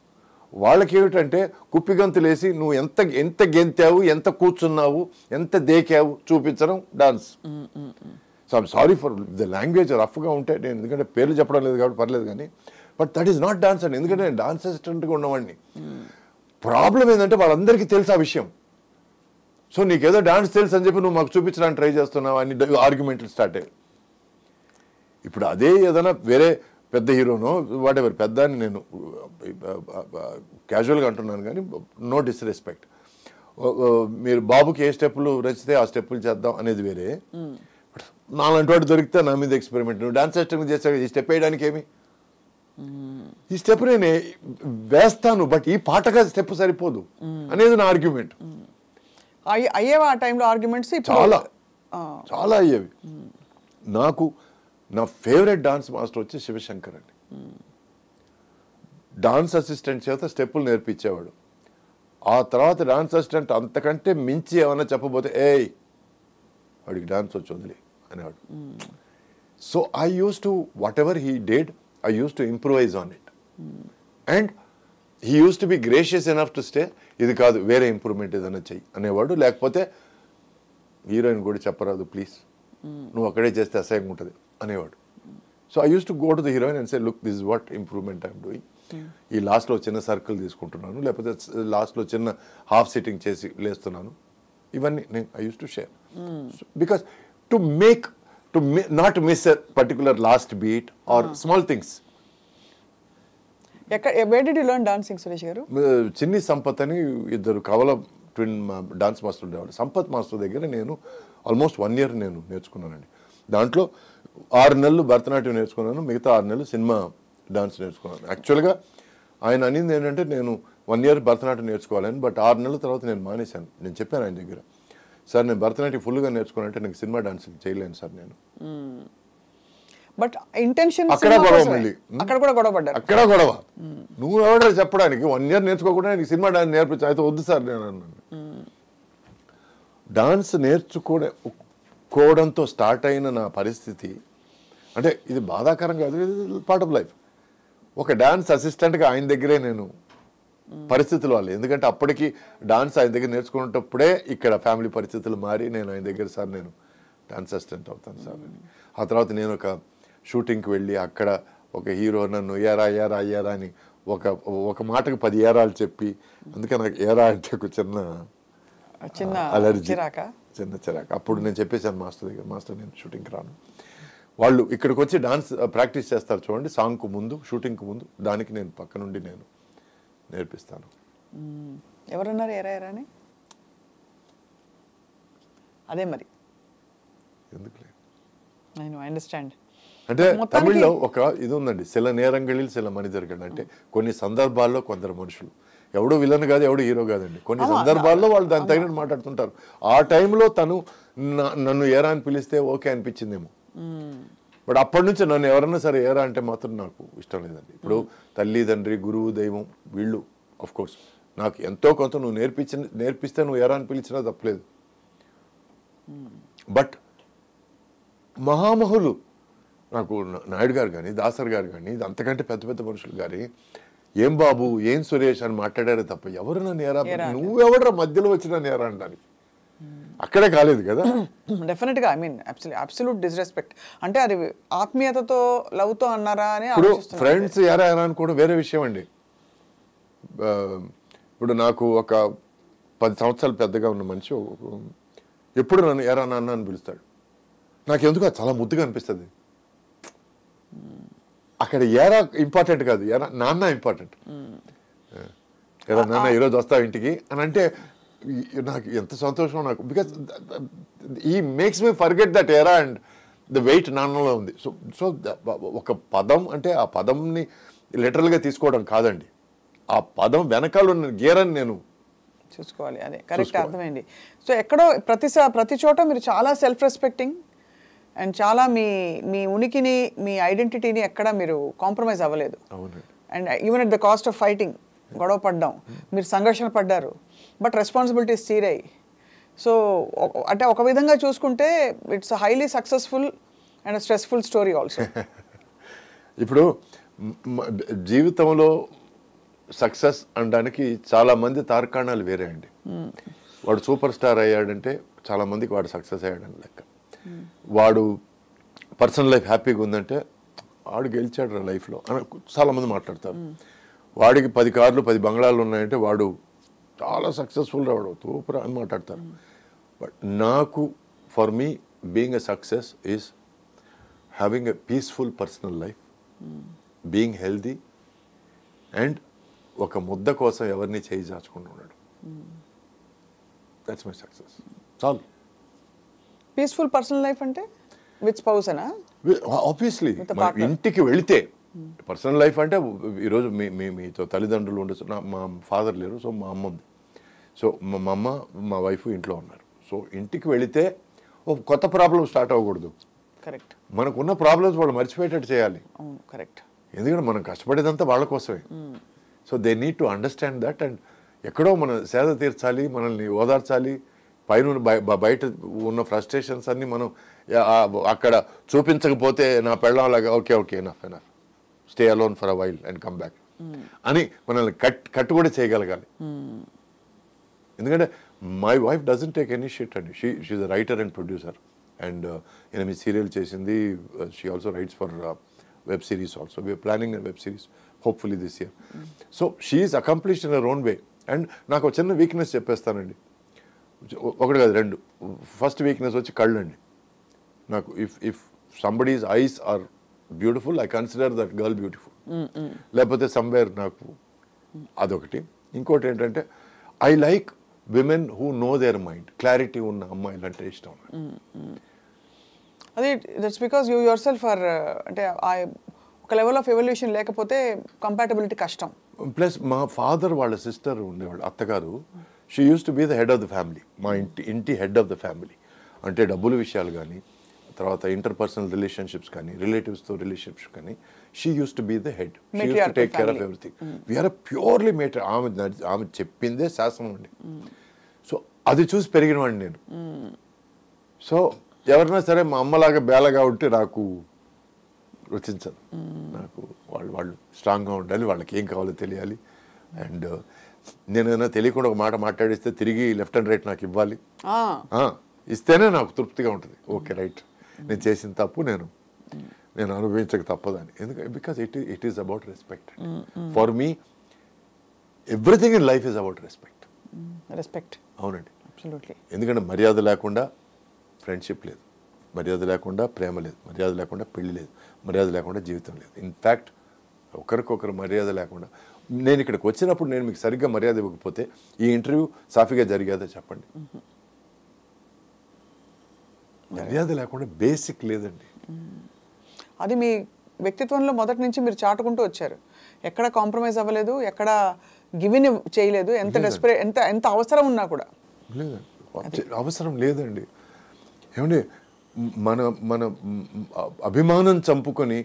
వాళ్ళకి ఏమిటంటే కుప్పిగంతులేసి నువ్వు ఎంత గెంతావు, ఎంత కూర్చున్నావు, ఎంత దేకావు చూపించడం dance. So I'm sorry for the language రఫ్గా ఉంటే, నేను ఎందుకంటే పేర్లు చెప్పడం లేదు కాబట్టి పర్లేదు, కానీ but that is not dance అండి. ఎందుకంటే నేను డాన్స్ అసిస్టెంట్గా ఉన్నవాడిని. ప్రాబ్లం ఏంటంటే వాళ్ళందరికీ తెలుసు ఆ విషయం. సో నీకేదో డాన్స్ తెలుసు అని చెప్పి నువ్వు మాకు చూపించడానికి ట్రై చేస్తున్నావు అని ఆర్గ్యుమెంట్లు స్టార్ట్ అయ్యాయి. ఇప్పుడు అదే ఏదైనా వేరే పెద్ద హీరోనో వాటెవర్, పెద్ద అని నేను క్యాజువల్గా అంటున్నాను కానీ నో డిస్రెస్పెక్ట్. మీరు బాబుకి ఏ స్టెప్పులు రచితే ఆ స్టెప్పులు చేద్దాం అనేది వేరే. నాలాంటి వాడు దొరికితే నా మీద ఎక్స్పెరిమెంట్, నువ్వు డాన్స్ సిస్టమ్ చేస్తా, ఈ స్టెప్ వేయడానికి ఏమి, ఈ స్టెప్ నేను వేస్తాను బట్ ఈ పాటగా స్టెప్ సరిపోదు అనేది నా ఆర్గ్యుమెంట్. అయ్యేవా ఆ టైంలో ఆర్గ్యుమెంట్స్? చాలా అయ్యేవి. నాకు నా ఫేవరెట్ డాన్స్ మాస్టర్ వచ్చి శివశంకర్ అండి. డాన్స్ అసిస్టెంట్ చేత స్టెప్పులు నేర్పించేవాడు. ఆ తర్వాత డాన్స్ అసిస్టెంట్ అంతకంటే మించి ఏమైనా చెప్పబోతే వాడికి డాన్స్ వచ్చి వదిలే అనేవాడు. So I use to what ever he did, I use to improvise on it. And he use to be gracious enough to stay, ఇది కాదు వేరే ఇంప్రూవ్మెంట్ ఏదైనా చెయ్యి అనేవాడు. లేకపోతే హీరోయిన్ కూడా చెప్పరాదు ప్లీజ్, నువ్వు అక్కడే చేస్తే అసహ్యంగా ఉంటుంది అనేవాడు. So I use to go to the heroine and say look this is what improvement I'm doing. ఈ లాస్ట్లో చిన్న సర్కిల్ తీసుకుంటున్నాను, లేకపోతే లాస్ట్లో చిన్న హాఫ్ సిట్టింగ్ చేసి లేస్తున్నాను. ఇవన్నీ నేను I use to share because to make not miss a particular last beat or small things. Where did you learn dancing, Suresh garu? చిన్ని సంపత్ అని ఇద్దరు కవల ట్విన్ డాన్స్ మాస్టర్ ఉండేవాళ్ళు. సంపత్ మాస్టర్ దగ్గర నేను ఆల్మోస్ట్ 1 year నేను నేర్చుకున్నానండి. దాంట్లో 6 నెలలు భరతనాట్యం నేర్చుకున్నాను, మిగతా 6 నెలలు సినిమా డాన్స్ నేర్చుకున్నాను. యాక్చువల్గా ఆయన అనింది ఏంటంటే నేను 1 year భరతనాట్యం నేర్చుకోవాలని, బట్ 6 నెలల తర్వాత నేను మానేశాను. నేను చెప్పాను ఆయన దగ్గర, సార్ నేను భరతనాట్యం ఫుల్గా నేర్చుకున్నానంటే నాకు సినిమా డాన్స్ చేయలేను సార్ నేను. బట్ ఇంటెన్షన్ అక్కడ గొడవ, మళ్ళీ అక్కడ కూడా గొడవ పడ్డారు. అక్కడ గొడవ. నువ్వు ఎవడో చెప్పడానికి 1 year నేర్చుకోకుండా నీకు సినిమా డాన్స్ నేర్పించు, అయితే వద్దు సార్ నేను అన్నాను. డాన్స్ నేర్చుకోవడంతో స్టార్ట్ అయిన నా పరిస్థితి అంటే ఇది బాధాకరం కాదు, ఇది పార్ట్ ఆఫ్ లైఫ్. ఒక డాన్స్ అసిస్టెంట్గా ఆయన దగ్గరే నేను పరిస్థితులు వాళ్ళు, ఎందుకంటే అప్పటికి డాన్స్ ఆయన దగ్గర నేర్చుకునేటప్పుడే ఇక్కడ ఫ్యామిలీ పరిస్థితులు మారి నేను ఆయన దగ్గర సార్ నేను డాన్స్ అసిస్టెంట్ అవుతాను సార్ అని. ఆ తర్వాత నేను ఒక షూటింగ్కి వెళ్ళి అక్కడ ఒక హీరో నన్ను ఏరా అని ఒక మాటకు 10 ఏరాలు చెప్పి, అందుకే నాకు ఏరా అంటే ఒక చిన్న అలర్జీ, చిన్న చిరాక. అప్పుడు నేను చెప్పేశాను మాస్టర్ దగ్గర, మాస్టర్ నేను షూటింగ్కి రాను. వాళ్ళు ఇక్కడికి వచ్చి డాన్స్ ప్రాక్టీస్ చేస్తారు చూడండి, సాంగ్కు ముందు షూటింగ్కి ముందు, దానికి నేను పక్క నుండి నేను నేర్పిస్తాను. ఎవరన్నారు ఏరా ఏరా అని? అదే మరి ఎందుకులే, ఐ అండర్స్టాండ్. అంటే తమిళ్లో ఒక ఇది ఉందండి, సిల నేరంగళిల్ సిల మనిదర్గండి. అంటే కొన్ని సందర్భాల్లో కొందరు మనుషులు, ఎవడు విలన్ కాదు ఎవడు హీరో కాదండి, కొన్ని సందర్భాల్లో వాళ్ళు దాని తగినట్టు మాట్లాడుతుంటారు. ఆ టైంలో తను నన్ను ఏరా అని పిలిస్తే ఓకే అనిపించిందేమో, బట్ అప్పటి నుంచి నన్ను ఎవరన్నా సరే ఏరా అంటే మాత్రం నాకు ఇష్టం లేదండి. ఇప్పుడు తల్లి తండ్రి గురువు దైవం వీళ్ళు ఆఫ్ కోర్స్ నాకు ఎంతో కొంత నువ్వు నేర్పిస్తే నువ్వు ఏరా అని పిలిచినా తప్పలేదు. బట్ మహామహులు నాకు నాయుడు గారు కానీ దాసర్ గారు కానీ అంతకంటే పెద్ద పెద్ద మనుషులు కానీ ఏం బాబు ఏం సురేష్ అని మాట్లాడారే తప్ప ఎవరు నన్ను ఏరా నువ్వెవడరా మధ్యలో వచ్చి నన్ను ఏరా అనడానికి అక్కడే కాలేదు కదా. డెఫినెట్గా ఐ మీన్ అబ్సల్యూట్ డిస్రెస్పెక్ట్. అంటే అది ఆత్మీయతతో లవ్తో అన్నారా అని ఇప్పుడు ఫ్రెండ్స్ ఎరా ఎరా అనుకోవడం వేరే విషయం అండి. ఇప్పుడు నాకు ఒక 10 సంవత్సరాలు పెద్దగా ఉన్న మనిషి ఎప్పుడు నన్ను ఎరా నాన్న అని పిలుస్తాడు. నాకెందుకు అది చాలా ముద్దుగా అనిపిస్తుంది. అక్కడ ఎరా ఇంపార్టెంట్ కాదు, ఎరా నాన్న ఇంపార్టెంట్. ఎరా నాన్న ఈరోజు వస్తావు ఇంటికి అని అంటే నాకు ఎంత సంతోషం నాకు. బికాస్ ఈ makes me forget that era and the weight నాన్నలో ఉంది. సో ఒక పదం అంటే ఆ పదంని లిటరల్గా తీసుకోవడం కాదండి, ఆ పదం వెనకాల ఉన్న గేరని నేను చూసుకోవాలి. అదే కరెక్ట్, అర్థమైంది. సో ఎక్కడో ప్రతి చోట మీరు చాలా సెల్ఫ్ రెస్పెక్టింగ్ అండ్ చాలా మీ ఉనికిని మీ ఐడెంటిటీని ఎక్కడ మీరు కాంప్రమైజ్ అవ్వలేదు. And even at the cost of fighting, గొడవ పడ్డాం, మీరు సంఘర్షణ పడ్డారు, బట్ రెస్పాన్సిబిలిటీస్ తీరాయి. సో అంటే ఒక విధంగా చూసుకుంటే it's highly successful and stressful story also. ఇప్పుడు జీవితంలో సక్సెస్ అనడానికి చాలా మంది తార్కాణాలు వేరే అండి. వాడు సూపర్ స్టార్ అయ్యాడంటే చాలా మందికి వాడు సక్సెస్ అయ్యాడని లెక్క. వాడు పర్సనల్ లైఫ్ హ్యాపీగా ఉందంటే వాడు గెలిచాడు లైఫ్లో అని చాలామంది మాట్లాడతారు. వాడికి 10 కార్లు 10 బంగ్లాలు ఉన్నాయంటే వాడు చాలా సక్సెస్ఫుల్ రావడం సూపర్ అని మాట్లాడతారు. బట్ నాకు for me being a success is having a peaceful personal life, being healthy and ఒక ముద్ద కోసం ఎవరిని చేయి చాచుకుంటూ ఉన్నాడు. That's my success. చాలు. పీస్ఫుల్ పర్సనల్ లైఫ్ అంటే విత్ స్పౌస్ అనా? ఆబ్వియస్లీ ఇంటికి వెళితే పర్సనల్ లైఫ్ అంటే ఈరోజు మీతో తల్లిదండ్రులు ఉండొచ్చు. మా ఫాదర్ లేరు, సో మా అమ్మ ఉంది. సో మా అమ్మ మా వైఫ్ ఇంట్లో ఉన్నారు. సో ఇంటికి వెళితే ఒక కొత్త ప్రాబ్లం స్టార్ట్ అవ్వకూడదు. కరెక్ట్. మనకున్న ప్రాబ్లమ్స్ వాళ్ళు మర్చిపోయేటట్టు చేయాలి. కరెక్ట్. ఎందుకంటే మనం కష్టపడేదంతా వాళ్ళ కోసమే. So they need to understand that and ఎక్కడో మనం సేద తీర్చాలి, మనల్ని ఓదార్చాలి. పైన బయట ఉన్న ఫ్రస్ట్రేషన్స్ అన్ని మనం అక్కడ చూపించకపోతే నా పెళ్ళంలాగా okay enough stay alone for a while and come back అని మనల్ని కట్టు కూడా చేయగలగాలి. ఎందుకంటే my wife doesn't take any shit అండి. She a writer and producer and 8 serial చేసింది. She also writes for web series also. We're planning a web series hopefully this year. So she is accomplished in her own way. And నాకు ఒక చిన్న weakness చెప్పేస్తానండి, ఒకటి కాదు 2. First weakness వచ్చి కళ్ళు అండి. నాకు if somebody's eyes are beautiful I consider that girl beautiful. లేకపోతే సమ్వేర్ నాకు అదొకటి. ఇంకోటి ఏంటంటే I like women who know their mind. Clarity ఉన్న అమ్మాయిలు అంటే ఇష్టం. అది that's because you your self are అంటే ఒక లెవెల్ ఆఫ్ ఎవల్యూషన్ లేకపోతే కంపాటబిలిటీ కష్టం. ప్లస్ మా ఫాదర్ వాళ్ళ సిస్టర్ ఉండేవాళ్ళు, అత్తగారు. She use to be the head of the family. మా ఇంటి హెడ్ ఆఫ్ ద ఫ్యామిలీ. అంటే డబ్బుల విషయాలు కానీ, తర్వాత ఇంటర్పర్సనల్ రిలేషన్షిప్స్ కానీ, రిలేటివ్స్తో రిలేషన్షిప్స్ కానీ, she use to be the head. She use to take care of everything. We are purely matter. ఆమె చెప్పిందే శాసనం అండి. సో అది చూసి పెరిగిన వాడిని నేను. సో ఎవరైనా సరే మా అమ్మలాగా బేలగా ఉంటే నాకు రుచించదు. నాకు వాళ్ళు స్ట్రాంగ్గా ఉండాలి, వాళ్ళకి ఏం కావాలో తెలియాలి. అండ్ నేనైనా తెలియకుండా ఒక మాట మాట్లాడిస్తే తిరిగి లెఫ్ట్ అండ్ రైట్ నాకు ఇవ్వాలి. ఇస్తేనే నాకు తృప్తిగా ఉంటుంది. ఓకే రైట్, నేను చేసిన తప్పు నేను అనుభవించక తప్పదని. ఎందుకంటే because it is about respect. For me everything in life is about respect. Respect. అవునండి. అబ్సల్యూట్లీ. ఎందుకంటే మర్యాద లేకుండా ఫ్రెండ్షిప్ లేదు, మర్యాద లేకుండా ప్రేమ లేదు, మర్యాద లేకుండా పెళ్లి లేదు, మర్యాద లేకుండా జీవితం లేదు. ఇన్ఫ్యాక్ట్ ఒకరికొకరు మర్యాద లేకుండా నేను ఇక్కడికి వచ్చినప్పుడు నేను మీకు సరిగ్గా మర్యాద ఇవ్వకపోతే ఈ ఇంటర్వ్యూ సాఫీగా జరిగేదో చెప్పండి. మర్యాద లేకుండా బేసిక్ లేదండి. అది మీ వ్యక్తిత్వంలో మొదటి నుంచి మీరు చాటుకుంటూ వచ్చారు. ఎక్కడ కాంప్రమైజ్ అవ్వలేదు, ఎక్కడ గివిన్ చేయలేదు. ఎంత అవసరం ఉన్నా కూడా లేదండి, అవసరం లేదండి. ఏమండి, మన అభిమానం చంపుకొని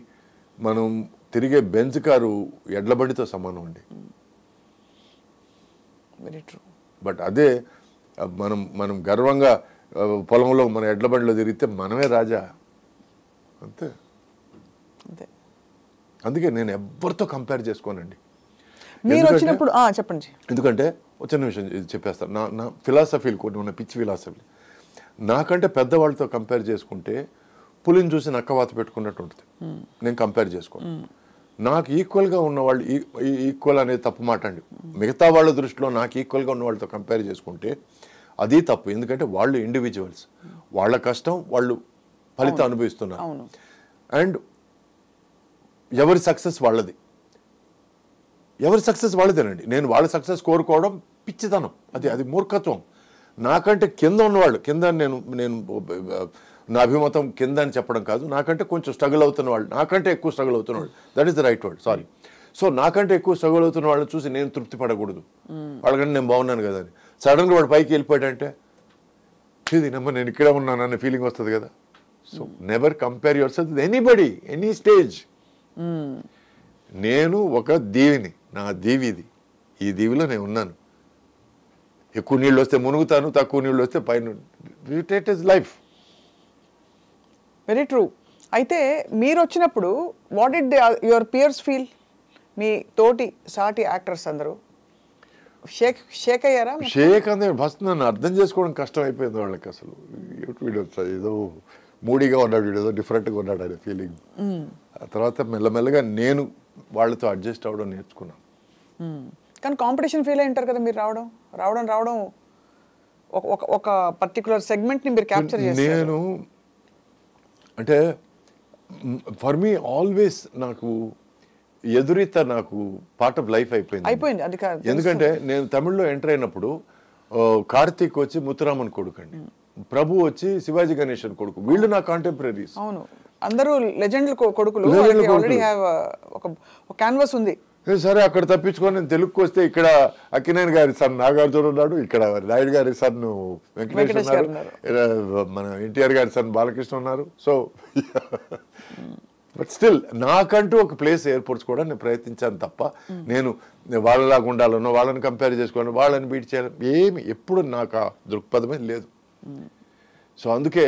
మనం తిరిగే బెంజ్ కారు ఎడ్లబండితో సమానం అండి. Very true. బట్ అదే మనం గర్వంగా పొలంలో మన ఎడ్ల బండిలో తిరిగితే మనమే రాజా అంతే. అంతే. అందుకే నేను ఎవరితో కంపేర్ చేసుకోనండి. మీరు వచ్చినప్పుడు చెప్పండి. ఎందుకంటే ఒక చిన్న విషయం ఇది చెప్పేస్తాను. నా ఫిలాసఫీలు కొన్ని ఉన్న పిచ్చి ఫిలాసఫీ, నాకంటే పెద్దవాళ్ళతో కంపేర్ చేసుకుంటే పులిని చూసి నక్కవాత పెట్టుకున్నట్టు ఉంటుంది. నేను కంపేర్ చేసుకోను. నాకు ఈక్వల్గా ఉన్నవాళ్ళు, ఈక్వల్ అనేది తప్పు మాట అండి. మిగతా వాళ్ళ దృష్టిలో నాకు ఈక్వల్గా ఉన్న వాళ్ళతో కంపేర్ చేసుకుంటే అది తప్పు. ఎందుకంటే వాళ్ళు ఇండివిజువల్స్, వాళ్ళ కష్టం వాళ్ళు ఫలితం అనుభవిస్తున్నారు. అండ్ ఎవరి సక్సెస్ వాళ్ళది, ఎవరి సక్సెస్ వాళ్ళదేనండి. నేను వాళ్ళ సక్సెస్ కోరుకోవడం పిచ్చితనం, అది మూర్ఖత్వం. నాకంటే కింద ఉన్నవాళ్ళు, కింద నేను నా అభిమతం కింద అని చెప్పడం కాదు, నాకంటే కొంచెం స్ట్రగుల్ అవుతున్న వాళ్ళు, నాకంటే ఎక్కువ స్ట్రగుల్ అవుతున్న వాళ్ళు, that is the right word, sorry. So నాకంటే ఎక్కువ స్ట్రగుల్ అవుతున్న వాళ్ళని చూసి నేను తృప్తి పడకూడదు. వాళ్ళకంటే నేను బాగున్నాను కదా అని సడన్గా వాడు పైకి వెళ్ళిపోయాడంటే ఇది నేను ఇక్కడే ఉన్నాను అనే ఫీలింగ్ వస్తుంది కదా. So never compare your self with anybody, any stage. నేను ఒక దీవిని, నా దీవిది, ఈ దీవిలో నేను ఉన్నాను. ఎక్కువ నీళ్ళు వస్తే మునుగుతాను, తక్కువ నీళ్ళు వస్తే పైన. It is life. Very true. అయితే మీరు వచ్చినప్పుడు what did your peers feel? మీ తోటి సాటి యాక్టర్స్ అందరూ షేక్ అయ్యారా? షేక్ అంతే. ఫస్ట్ నన్ను అర్థం చేసుకోవడం కష్టం అయిపోయింది వాళ్ళకి. అసలు వీడియో ఏదో మూడీగా ఉన్నాడు, వీడు ఏదో డిఫరెంట్గా ఉన్నాడు అనే ఫీలింగ్. ఆ తర్వాత మెల్లమెల్లగా నేను వాళ్ళతో అడ్జస్ట్ అవ్వడం నేర్చుకున్నాను. కానీ కాంపిటీషన్ ఫీల్ అయి ఉంటారు కదా మీరు. రావడం ఒక పర్టికులర్ సెగ్మెంట్ని మీరు క్యాప్చర్ చేస్తారు. నేను అంటే ఫర్ మీ ఆల్వేస్ నాకు ఎదురీత నాకు పార్ట్ ఆఫ్ లైఫ్ అయిపోయింది. అది కాదు. ఎందుకంటే నేను తమిళ్లో ఎంటర్ అయినప్పుడు కార్తీక్ వచ్చి ముత్తురామన్ కొడుకు అండి, ప్రభు వచ్చి శివాజీ గణేశన్ కొడుకు. వీళ్ళు నా కాంటెంపరీస్. అవును, అందరూ లెజెండ్ కొడుకులు. ఆల్రెడీ హ్యావ్ ఒక క్యాన్వాస్ ఉంది. సరే అక్కడ తప్పించుకొని నేను తెలుగుకి వస్తే ఇక్కడ అక్కినేని గారి సన్ నాగార్జున ఉన్నాడు, ఇక్కడ నాయుడు గారి సన్ వెంకటేష్ ఉన్నారు, మన ఎన్టీఆర్ గారి సన్ బాలకృష్ణ ఉన్నారు. సో బట్ స్టిల్ నాకంటూ ఒక ప్లేస్ ఏర్పరచుకోవడానికి నేను ప్రయత్నించాను తప్ప నేను వాళ్ళలాగా ఉండాలనో, వాళ్ళని కంపేర్ చేసుకోను, వాళ్ళని బీట్ చేయాలి ఏమి ఎప్పుడు నాకు ఆ దృక్పథమే లేదు. సో అందుకే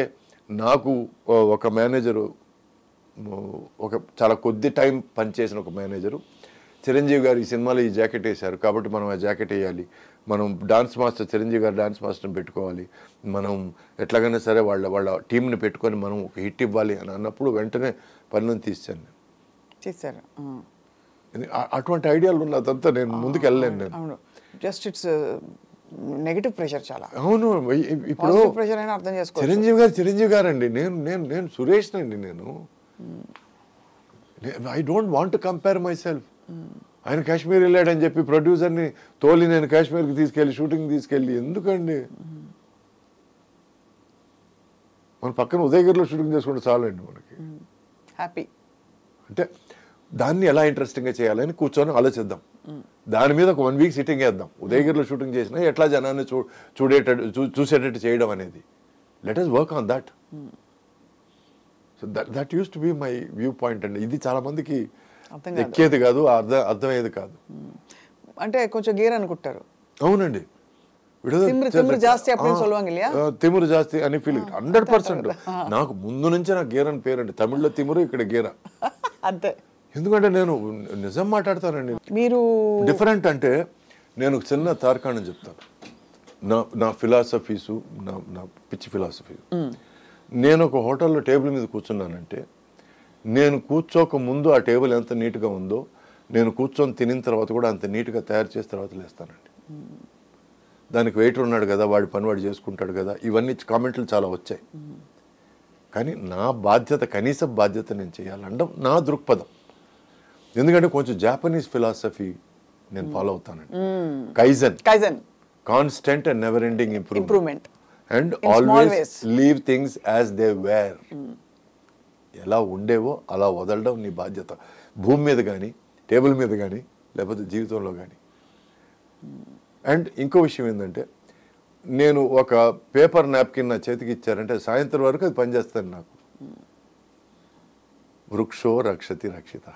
నాకు ఒక మేనేజరు, ఒక చాలా కొద్ది టైం పనిచేసిన ఒక మేనేజరు, చిరంజీవి గారు ఈ సినిమాలో ఈ జాకెట్ వేశారు కాబట్టి మనం ఆ జాకెట్ వేయాలి, మనం డాన్స్ మాస్టర్ చిరంజీవి గారు డాన్స్ మాస్టర్ని పెట్టుకోవాలి, మనం ఎట్లాగైనా సరే వాళ్ళ టీంని పెట్టుకొని మనం ఒక హిట్ ఇవ్వాలి అని అన్నప్పుడు వెంటనే పనులను తీశారు. అటువంటి ఐడియాలు ఉన్నదంతా నేను ముందుకు వెళ్ళలేను. నేను అవును, జస్ట్ ఇట్స్ నెగటివ్ ప్రెషర్ చాలా. అవును, ఇప్పుడు ప్రెషర్ అయినా అర్థం చేసుకో. చిరంజీవి గారు అండి, నేను సురేష్ అండి. నేను I don't want to compare my self. ఆయన కాశ్మీర్ వెళ్ళాడని చెప్పి ప్రొడ్యూసర్ని తోలి నేను కాశ్మీర్కి తీసుకెళ్ళి షూటింగ్ తీసుకెళ్ళి ఎందుకండి? మన పక్కన ఉదయగిరిలో షూటింగ్ చేసుకుంటే చాలండి మనకి హ్యాపీ. అంటే దాన్ని ఎలా ఇంట్రెస్టింగ్గా చేయాలని కూర్చొని ఆలోచిద్దాం. దాని మీద ఒక 1 వీక్ సిట్టింగ్ వేద్దాం. ఉదయగిరిలో షూటింగ్ చేసినా ఎట్లా జనాన్ని చూసేటట్టు చేయడం అనేది. Let us work on that. So that use to be my view point అండి. ఇది చాలా మందికి ఎక్కేది కాదు, అర్థమయ్యేది కాదు. అంటే కొంచెం గేర్ అనుకుంటారు. అవునండి, తిమురు జాస్తి అని ఫీలింగ్ 100%. నాకు ముందు నుంచే నాకు గేర్ అని పేరండి. తమిళ్లో తిమురు, ఇక్కడ గేరా అంతే. ఎందుకంటే నేను నిజం మాట్లాడతానండి. మీరు డిఫరెంట్ అంటే నేను చిన్న తార్కాణం చెప్తాను. నా ఫిలాసఫీసు, నా పిచ్చి ఫిలాసఫీ. నేను ఒక హోటల్లో టేబుల్ మీద కూర్చున్నానంటే నేను కూర్చోక ముందు ఆ టేబుల్ ఎంత నీట్గా ఉందో నేను కూర్చొని తినిన తర్వాత కూడా అంత నీట్గా తయారు చేసిన తర్వాత లేస్తానండి. దానికి వెయిటర్ ఉన్నాడు కదా, వాడి పని వాడు చేసుకుంటాడు కదా, ఇవన్నీ కామెంట్లు చాలా వచ్చాయి. కానీ నా బాధ్యత, కనీస బాధ్యత నేను చేయాలంటే నా దృక్పథం. ఎందుకంటే కొంచెం జాపనీస్ ఫిలాసఫీ నేను ఫాలో అవుతానండి. Kaizen, constant and never ending improvement and always leave things as they were. ఎలా ఉండేవో అలా వదలడం నీ బాధ్యత, భూమి మీద కానీ, టేబుల్ మీద కానీ, లేకపోతే జీవితంలో కానీ. అండ్ ఇంకో విషయం ఏంటంటే, నేను ఒక పేపర్ నాప్కిన్ నా చేతికి ఇచ్చారంటే సాయంత్రం వరకు అది పనిచేస్తాను నాకు. వృక్షో రక్షతి రక్షిత.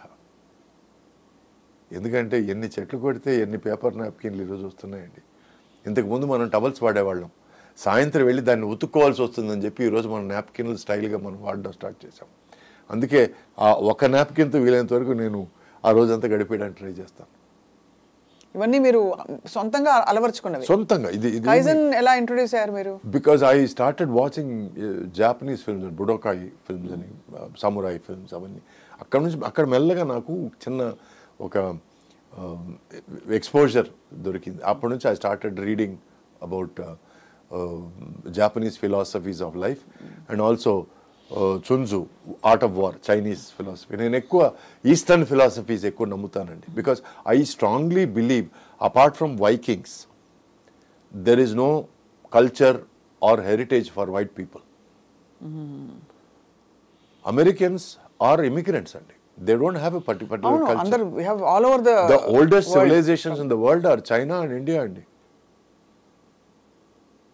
ఎందుకంటే ఎన్ని చెట్లు కొడితే ఎన్ని పేపర్ నాప్కిన్లు ఈరోజు వస్తున్నాయండి. ఇంతకుముందు మనం టవల్స్ వాడేవాళ్ళం. సాయంత్రం వెళ్ళి దాన్ని ఉతుక్కోవాల్సి వస్తుందని చెప్పి ఈరోజు మనం నాప్కిన్లు స్టైల్గా మనం వాడడం స్టార్ట్ చేసాం. అందుకే ఆ ఒక నాప్కిన్తో వీలైనంత వరకు నేను ఆ రోజంతా గడిపేయడానికి ట్రై చేస్తాను. ఇవన్నీ మీరు సొంతంగా అలవర్చుకున్నవి? సొంతంగా. ఇది కైజన్ ఎలా ఇంట్రొడ్యూస్ అయ్యారు మీరు? Because I started watching Japanese films, Budokai films అని, సమురాయి ఫిల్మ్స్, అవన్నీ అక్కడ మెల్లగా నాకు చిన్న ఒక ఎక్స్పోజర్ దొరికింది. అప్పటి నుంచి I started reading about Japanese philosophies of life and also Sun Tzu, art of war, Chinese philosophy. నేను ఎక్కువ ఈస్టర్న్ ఫిలాసఫీస్ ఎక్కువ నమ్ముతానండి. Because I strongly believe apart from Vikings there is no culture or heritage for white people. Americans are immigrants అండి. They don't have a particular culture. We have all over the oldest civilizations in the world are China and India.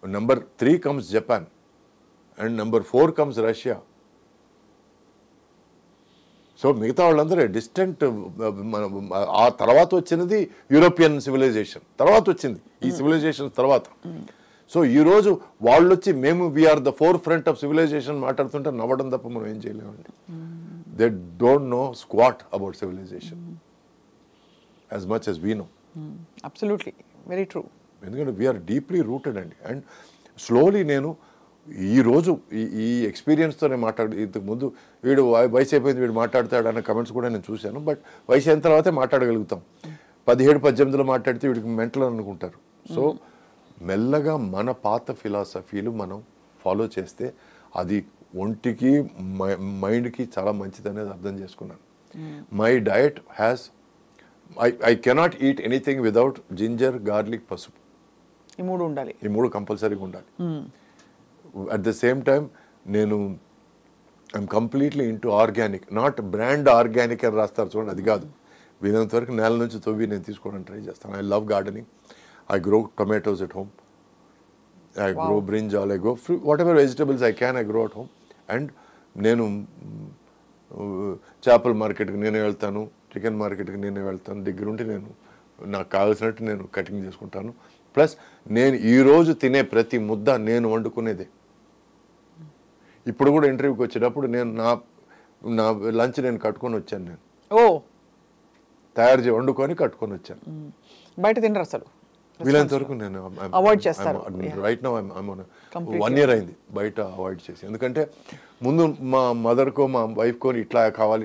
And number 3 comes Japan, and number 4 comes Russia. So మిగతా వాళ్ళందరూ distant. ఆ తర్వాత వచ్చినది European civilisation, తర్వాత వచ్చింది ఈ civilisation తర్వాత. So ఈరోజు వాళ్ళు వచ్చి మేము we are the forefront of civilization మాట్లాడుతుంటే నవ్వడం తప్ప మనం ఏం చేయలేమండి. They don't know squat about civilization as much as we know. Absolutely, very true. ఎందుకంటే వీఆర్ డీప్లీ రూటెడ్ అండి. అండ్ స్లోలీ నేను ఈరోజు ఈ ఎక్స్పీరియన్స్తోనే ఇంతకుముందు వీడు వయసు అయిపోయింది వీడు మాట్లాడతాడు అన్న కమెంట్స్ కూడా నేను చూశాను. బట్ వయసు అయిన తర్వాతే మాట్లాడగలుగుతాం. 17-18లో మాట్లాడితే వీడికి మెంటల్ అనుకుంటారు. సో మెల్లగా మన పాత ఫిలాసఫీలు మనం ఫాలో చేస్తే అది ఒంటికి మైండ్కి చాలా మంచిది అనేది అర్థం చేసుకున్నాను. My diet has I cannot eat anything without ginger, garlic, పసుపు. ఈ 3 ఉండాలి. ఈ 3 కంపల్సరీగా ఉండాలి. అట్ ద సేమ్ టైం నేను I'm completely into organic, not brand organic అని రాస్తారు చూడండి, అది కాదు. వీలైనంత వరకు నేల నుంచి తవ్వి నేను తీసుకోవడానికి ట్రై చేస్తాను. I love gardening. I grow tomatoes at home. I grow brinjal, I grow fruit, whatever vegetables I can, I grow at home. And నేను చేపల మార్కెట్కి నేనే వెళ్తాను, చికెన్ మార్కెట్కి నేనే వెళ్తాను. దగ్గరుండి నేను నాకు కావాల్సినట్టు నేను కటింగ్ చేసుకుంటాను. ప్లస్ నేను ఈరోజు తినే ప్రతి ముద్ద నేను వండుకునేదే. ఇప్పుడు కూడా ఇంటర్వ్యూకి వచ్చేటప్పుడు నేను నా లంచ్ నేను కట్టుకొని వచ్చాను. నేను వండుకొని కట్టుకొని వచ్చాను. బయట తినరు అసలు? వీలైనంత వరకు నేను అవాయిడ్ చేస్తాను. రైట్ నౌ 1 year అయింది బయట అవాయిడ్ చేసి. ఎందుకంటే ముందు మా మదర్కో మా వైఫ్కో ఇట్లా కావాలి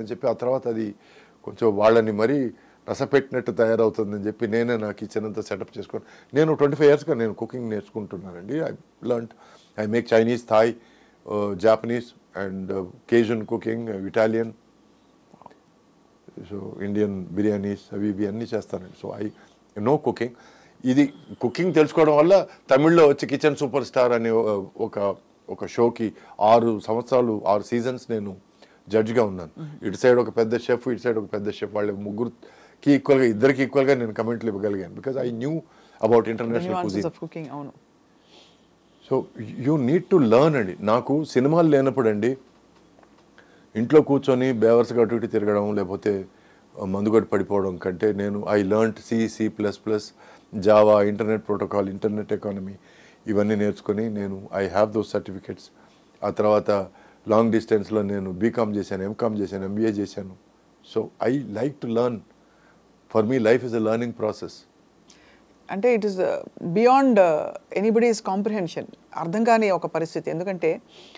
అని చెప్పి ఆ తర్వాత అది కొంచెం వాళ్ళని మరీ రసపెట్టినట్టు తయారవుతుందని చెప్పి నేనే నాకు ఇచ్చినంత సెటప్ చేసుకొని నేను 25 yearsగా నేను కుకింగ్ నేర్చుకుంటున్నానండి. I make Chinese, Thai, Japanese and Cajun cooking, Italian, so Indian biryanis అవి ఇవి అన్నీ చేస్తానండి. So no cooking. ఇది కుకింగ్ తెలుసుకోవడం వల్ల తమిళ్లో వచ్చి కిచెన్ సూపర్ స్టార్ అనే ఒక షోకి 6 సంవత్సరాలు 6 seasons నేను జడ్జ్గా ఉన్నాను. ఇటు సైడ్ ఒక పెద్ద షెఫ్, ఇటు సైడ్ ఒక పెద్ద షెఫ్, వాళ్ళ ముగ్గురికి ఈక్వల్గా, ఇద్దరికి ఈక్వల్గా నేను కమెంట్లు ఇవ్వగలిగాను. Because I knew about international cooking. అవును. So you need to learn అండి. నాకు సినిమాలు లేనప్పుడు అండి ఇంట్లో కూర్చొని బేవర్స్గా అటు ఇటు తిరగడం లేకపోతే మందుగొట్టి పడిపోవడం కంటే నేను I learned C++, Java, internet protocol, internet economy ఇవన్నీ నేర్చుకొని నేను ఐ హ్యావ్ దోస్ సర్టిఫికెట్స్. ఆ తర్వాత లాంగ్ డిస్టెన్స్లో నేను బీకామ్ చేశాను, ఎంకామ్ చేశాను, MBA చేశాను. So I like to learn. For me life is a learning process. అంటే it is beyond anybody's comprehension. అర్థం కాని ఒక పరిస్థితి. ఎందుకంటే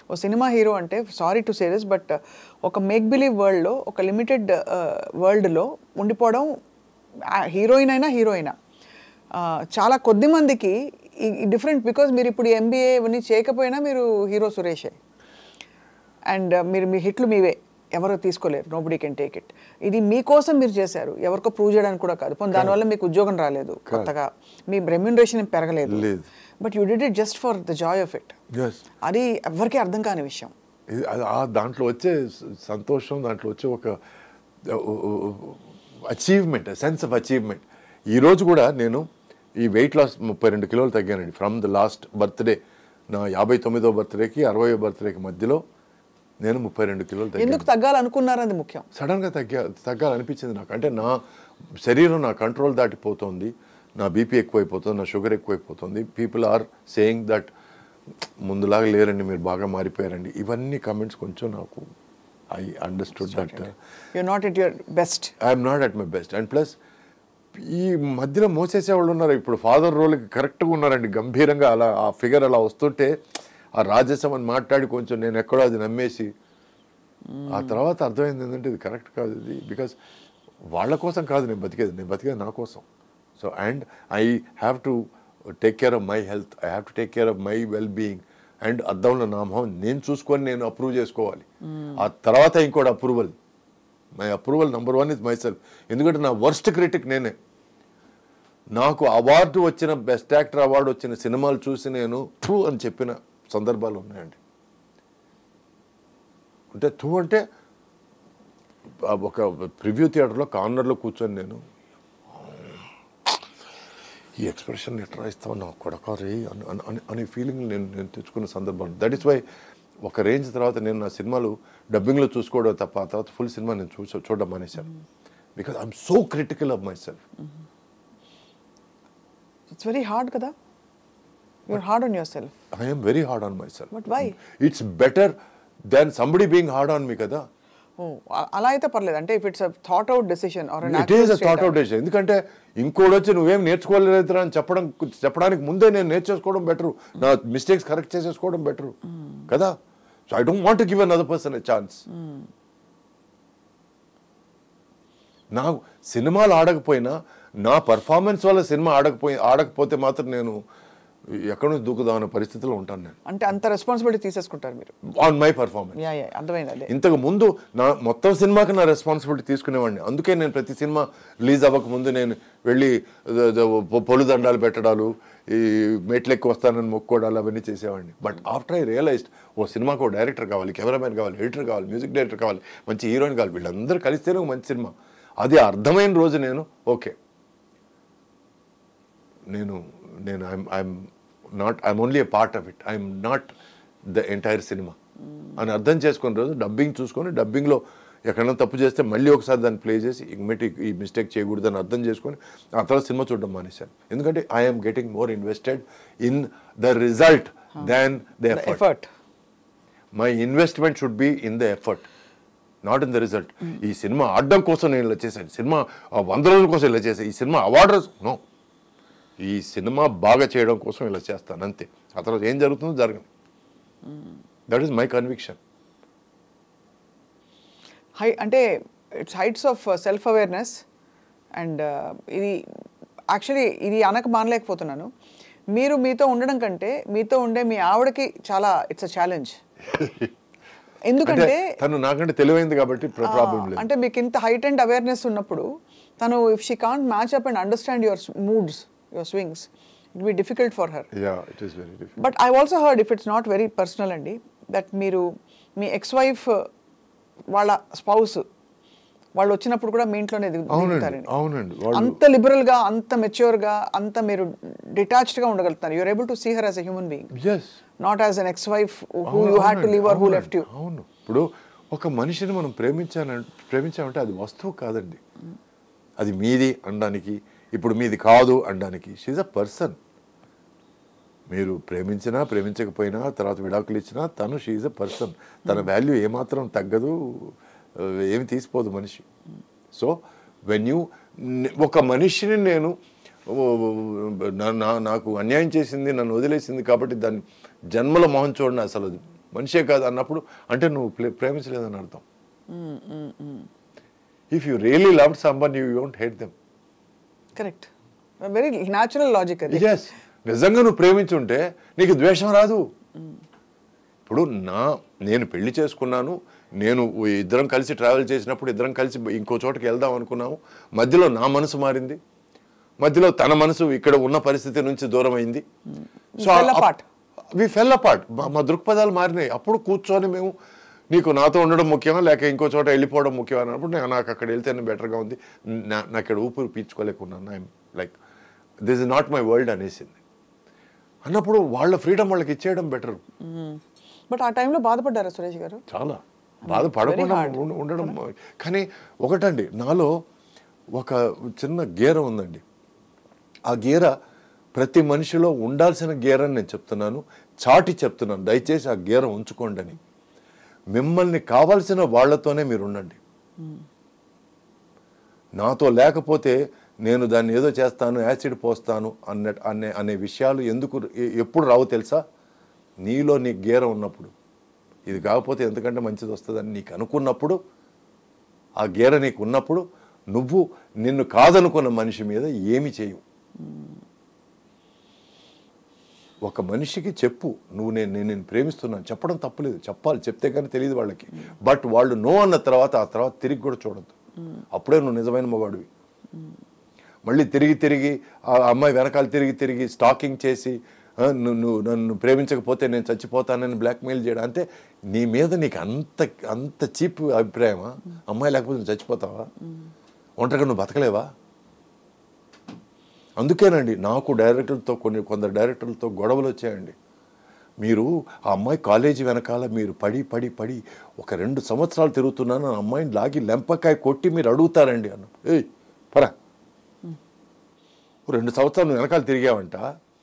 ఓ సినిమా హీరో అంటే, sorry to say this, but ఒక మేక్ బిలీవ్ వరల్డ్లో, ఒక లిమిటెడ్ వరల్డ్లో ఉండిపోవడం, హీరోయిన్ అయినా చాలా కొద్ది మందికి డిఫరెంట్. బికాజ్ మీరు ఇప్పుడు MBA ఇవన్నీ చేయకపోయినా మీరు హీరో సురేషే. అండ్ మీ హిట్లు మీవే, ఎవరో తీసుకోలేరు. Nobody can take it. ఇది మీకోసం మీరు చేశారు, ఎవరికో ప్రూవ్ చేయడానికి కూడా కాదు. దానివల్ల మీకు ఉద్యోగం రాలేదు, కొత్తగా మీ రెమ్యూనరేషన్ పెరగలేదు. But you did it just for the Joy of it. అది ఎవరికీ అర్థం కాని విషయం. దాంట్లో వచ్చే సంతోషం, దాంట్లో వచ్చే ఒక అచీవ్మెంట్, సెన్స్ ఆఫ్ అచీవ్మెంట్. ఈరోజు కూడా నేను ఈ వెయిట్ లాస్ 32 కిలోలు తగ్గానండి ఫ్రమ్ ద లాస్ట్ బర్త్డే. నా 59వ బర్త్డేకి 60వ బర్త్డేకి మధ్యలో నేను 32 కిలోలు తగ్గాను. ఎందుకు తగ్గాలనుకున్నారది ముఖ్యం. సడన్గా తగ్గాలనిపించింది నాకు. అంటే నా శరీరం నా కంట్రోల్ దాటిపోతుంది. నా బీపీ ఎక్కువైపోతుంది, నా షుగర్ ఎక్కువైపోతుంది, పీపుల్ ఆర్ సేయింగ్ దట్ ముందులాగా లేరండి, మీరు బాగా మారిపోయారండి. ఇవన్నీ కమెంట్స్ కొంచెం నాకు I understood that you not at your best. I'm not at my best. And plus ఈ మధ్యలో మోసేసేవాళ్ళు ఉన్నారు. ఇప్పుడు ఫాదర్ రోల్కి కరెక్ట్గా ఉన్నారండి, గంభీరంగా అలా ఆ ఫిగర్ అలా వస్తుంటే ఆ రాజసం అని మాట్లాడి కొంచెం నేను ఎక్కడో అది నమ్మేసి ఆ తర్వాత అర్థమైంది ఏంటంటే ఇది కరెక్ట్ కాదు, ఇది బికాస్ వాళ్ళ కోసం కాదు నేను బతికేది నా కోసం. So and I have to take care of my health, I have to take care of my well being. And అద్దంలో నా మొహం నేను చూసుకొని నేను అప్రూవ్ చేసుకోవాలి. ఆ తర్వాత ఇంకోటి approval. My approval number 1 is my self. ఎందుకంటే నా వర్స్ట్ క్రిటిక్ నేనే. నాకు అవార్డు వచ్చిన బెస్ట్ యాక్టర్ అవార్డు వచ్చిన సినిమాలు చూసి నేను థూ అని చెప్పిన సందర్భాలు ఉన్నాయండి. అంటే థూ అంటే ఒక ప్రివ్యూ థియేటర్లో కార్నర్లో కూర్చొని నేను ఈ ఎక్స్ప్రెషన్ ఎట్లా ఇస్తావు నా కొడకారే అనే ఫీలింగ్ నేను తెచ్చుకున్న సందర్భం. దట్ ఈస్ వై ఒక రేంజ్ తర్వాత నేను నా సినిమాలు డబ్బింగ్లో చూసుకోవడం తప్ప ఆ తర్వాత ఫుల్ సినిమా నేను చూడడం మానేశాను. Because I'm so critical of my self. It's very hard కదా. You're hard on yourself. I am very hard on myself. But why? It's better than somebody being hard on me kada. Oh, అలా అయితే పర్లేదు. అంటే if it's a thought out decision or an it is a thought out decision. ఎందుకంటే ఇంకోటి వచ్చి నువ్వేం నేర్చుకోలేదురా అని చెప్పడానికి ముందే నేను నేర్చేసుకోవడం బెటర్, నా మిస్టేక్స్ కరెక్ట్ చేసేసుకోవడం బెటర్ కదా. So I don't want to give another person a chance. నాకు సినిమాలు ఆడకపోయినా నా పర్ఫార్మెన్స్ వల్ల సినిమా ఆడకపోతే మాత్రం నేను ఎక్కడి నుంచి దూకుదామనే పరిస్థితిలో ఉంటాను నేను. అంటే అంత రెస్పాన్సిబిలిటీ తీసేసుకుంటారు మీరు ఆన్ మై పర్ఫార్మెన్స్. అర్థమైంది. ఇంతకు ముందు నా మొత్తం సినిమాకి నా రెస్పాన్సిబిలిటీ తీసుకునేవాడిని. అందుకే నేను ప్రతి సినిమా రిలీజ్ అవ్వక ముందు నేను వెళ్ళి పొలు దండాలు పెట్టడాలు, ఈ మెట్లెక్కి వస్తానని మొక్కోడాలు అవన్నీ చేసేవాడిని. బట్ ఆఫ్టర్ ఐ రియలైజ్డ్ ఓ సినిమాకు ఓ డైరెక్టర్ కావాలి, కెమెరామెన్ కావాలి, ఎడిటర్ కావాలి, మ్యూజిక్ డైరెక్టర్ కావాలి, మంచి హీరోయిన్ కావాలి, వీళ్ళందరూ కలిస్తేనే ఒక మంచి సినిమా. అది అర్థమైన రోజు నేను okay I'm only a part of it. I'm not the entire cinema. అని అర్థం చేసుకున్న రోజు డబ్బింగ్ చూసుకొని డబ్బింగ్లో ఎక్కడైనా తప్పు చేస్తే మళ్ళీ ఒకసారి దాన్ని ప్లే చేసి ఈ మిస్టేక్ చేయకూడదని అర్థం చేసుకొని ఆ తర్వాత సినిమా చూడడం మానేశాను. ఎందుకంటే I'm getting more invested in the result than the effort. My investment should be in the effort, not in the result. ఈ సినిమా ఆడడం కోసం నేను ఇలా చేశాను, సినిమా 100 రోజుల కోసం ఇలా చేశాను, ఈ సినిమా అవార్డు నో, ఈ సినిమా బాగా చేయడం కోసం ఇలా చేస్తాను అంతే. ఆ తర్వాత ఏం జరుగుతుందో జరగదు. That is my conviction. అంటే it's heights of self awareness. And ఇది యాక్చువల్లీ ఇది మానలేకపోతున్నాను. మీరు మీతో ఉండడం కంటే మీతో ఉండే మీ ఆవిడకి చాలా ఇట్స్ అ ఛాలెంజ్. ఎందుకంటే తను నాకంటే తెలివైంది కాబట్టి ప్రాబ్లం లేదు. అంటే మీకు ఇంత హైట్ అండ్ అవేర్నెస్ ఉన్నప్పుడు తను if she can't match up and understand your moods, your swings, it will be difficult for her. Yeah, it is very difficult. But I've also heard, if it's not very personal andi, that మీరు మీ ex-wife వాళ్ళ spouse వాళ్ళు వచ్చినప్పుడు కూడా మీ ఇంట్లోనే దిగుతారండి. అవునండి. అంత liberal గా, అంత మెచ్యూర్ గా, అంత మీరు డిటాచ్డ్ గా ఉండగలుగుతారు. You are able to see her as a human being, not as an ex-wife who you had to leave or who left you. అవును. ఇప్పుడు ఒక మనిషిని మనం ప్రేమించామంటే అది వస్తువు కాదండి, అది మీది అనడానికి, ఇప్పుడు మీది కాదు అనడానికి. She is a person. మీరు ప్రేమించినా ప్రేమించకపోయినా తర్వాత విడాకులు ఇచ్చినా తను షీఈ్ అ పర్సన్. తన వాల్యూ ఏమాత్రం తగ్గదు, ఏమి తీసిపోదు మనిషి. సో ఒక మనిషిని నేను నాకు అన్యాయం చేసింది, నన్ను వదిలేసింది కాబట్టి దాన్ని జన్మల మొహం చూడండి అసలు మనిషే కాదు అన్నప్పుడు అంటే నువ్వు ప్రేమించలేదని అర్థం. If you really love someone you don't hate them. Correct. Very natural logic అది. yes, నిజంగా నువ్వు ప్రేమించుంటే నీకు ద్వేషం రాదు. ఇప్పుడు నేను పెళ్లి చేసుకున్నాను, నేను ఇద్దరం కలిసి ట్రావెల్ చేసినప్పుడు ఇద్దరం కలిసి ఇంకో చోటకి వెళ్దాం అనుకున్నాము, మధ్యలో నా మనసు మారింది, మధ్యలో తన మనసు ఇక్కడ ఉన్న పరిస్థితి నుంచి దూరం అయింది. So we full apart. మా దృక్పథాలు మారినాయి. అప్పుడు కూర్చొని మేము నీకు నాతో ఉండడం ముఖ్యమా లేక ఇంకో చోట వెళ్ళిపోవడం ముఖ్యమా అన్నప్పుడు నాకు అక్కడ వెళ్తేనే బెటర్గా ఉంది, నాకు ఇక్కడ ఊపిరి పీల్చుకోలేకున్నాను, I'm like this is not my world అనేసింది. అన్నప్పుడు వాళ్ళ ఫ్రీడమ్ వాళ్ళకి ఇచ్చేయడం బెటర్. బట్ ఆ టైంలో బాధపడ్డారా సురేష్ గారు? చాలా బాధపడకుండా ఉండడం. కానీ ఒకటండి, నాలో ఒక చిన్న గేరం ఉందండి. ఆ గీర ప్రతి మనిషిలో ఉండాల్సిన గీర అని నేను చెప్తున్నాను, చాటి చెప్తున్నాను. దయచేసి ఆ గీర ఉంచుకోండి అని. మిమ్మల్ని కావాల్సిన వాళ్ళతోనే మీరు ఉండండి. నాతో లేకపోతే నేను దాన్ని ఏదో చేస్తాను, యాసిడ్ పోస్తాను అనే విషయాలు ఎప్పుడు రావు తెలుసా? నీలో నీ గీర ఉన్నప్పుడు. ఇది కాకపోతే ఎందుకంటే మంచిది వస్తుందని నీకు అనుకున్నప్పుడు, ఆ గీర నీకు ఉన్నప్పుడు నువ్వు నిన్ను కాదనుకున్న మనిషి మీద ఏమి చేయవు. ఒక మనిషికి చెప్పు, నేను ప్రేమిస్తున్నాను చెప్పడం తప్పులేదు, చెప్పాలి, చెప్తే కానీ తెలియదు వాళ్ళకి. బట్ వాళ్ళు నో అన్న తర్వాత ఆ తర్వాత తిరిగి కూడా చూడద్దు. అప్పుడే నువ్వు నిజమైన మగాడివి. మళ్ళీ తిరిగి ఆ అమ్మాయి వెనకాల తిరిగి స్టాకింగ్ చేసి నువ్వు నన్ను ప్రేమించకపోతే నేను చచ్చిపోతానని బ్లాక్మెయిల్ చేయడం, అంటే నీ మీద నీకు అంత చీప్ అభిప్రాయమా? అమ్మాయి లేకపోతే నువ్వు చచ్చిపోతావా? ఒంటరిగా నువ్వు బతకలేవా? అందుకేనండి నాకు డైరెక్టర్లతో కొందరు డైరెక్టర్లతో గొడవలు వచ్చాయండి. మీరు ఆ అమ్మాయి కాలేజీ వెనకాల మీరు పడి ఒక 2 సంవత్సరాలు తిరుగుతున్నాను, ఆ అమ్మాయిని లాగి లెంపకాయ కొట్టి మీరు అడుగుతారండి అన్న. ఏయ్ పరా, 2 సంవత్సరాలు నువ్వు వెనకాల తిరిగావంట,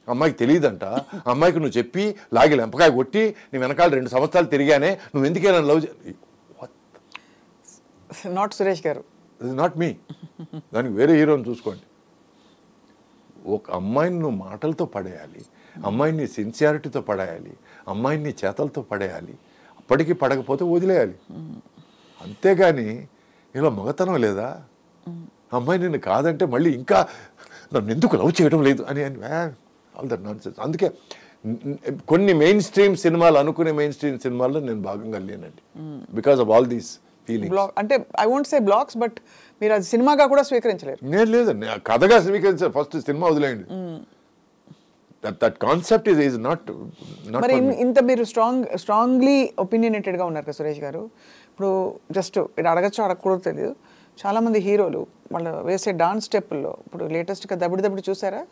అమ్మాయికి తెలియదంట, అమ్మాయికి నువ్వు చెప్పి లాగి లెంపకాయ కొట్టి నీ వెనకాల 2 సంవత్సరాలు తిరిగానే, నువ్వు ఎందుకే నన్ను లవ్ నాట్ సురేష్ గారు, నాట్ మీ. దానికి వేరే హీరోని చూసుకోండి. ఒక అమ్మాయిని నువ్వు మాటలతో పడేయాలి, అమ్మాయిని సిన్సియారిటీతో పడేయాలి, అమ్మాయిని చేతలతో పడేయాలి, అప్పటికి పడకపోతే వదిలేయాలి. అంతేగాని ఇలా మగతనం లేదా? అమ్మాయి నిన్ను కాదంటే మళ్ళీ ఇంకా నన్ను ఎందుకు లవ్ చేయడం లేదు అని ఆల్ దట్ నాన్ సెన్స్. అందుకే కొన్ని మెయిన్ స్ట్రీమ్ సినిమాలు అనుకునే మెయిన్ స్ట్రీమ్ సినిమాల్లో నేను భాగంగా లేనండి, because of all these feelings. అంటే I won't say blocks, but మీరు అది సినిమాగా కూడా స్వీకరించలేరు. నేను లేదండి, కథగా స్వీకరించారు. ఫస్ట్ సినిమా వదిలేయండి. That concept is not. మరి ఇంత మీరు స్ట్రాంగ్లీ ఒపీనియనేటెడ్గా ఉన్నారు కదా సురేష్ గారు. ఇప్పుడు జస్ట్ ఇది అడగచ్చో అడగకూడదు తెలియదు, చాలామంది హీరోలు వాళ్ళు వేసే డాన్స్ స్టెప్పుల్లో ఇప్పుడు లేటెస్ట్గా దబిడి చూసారా?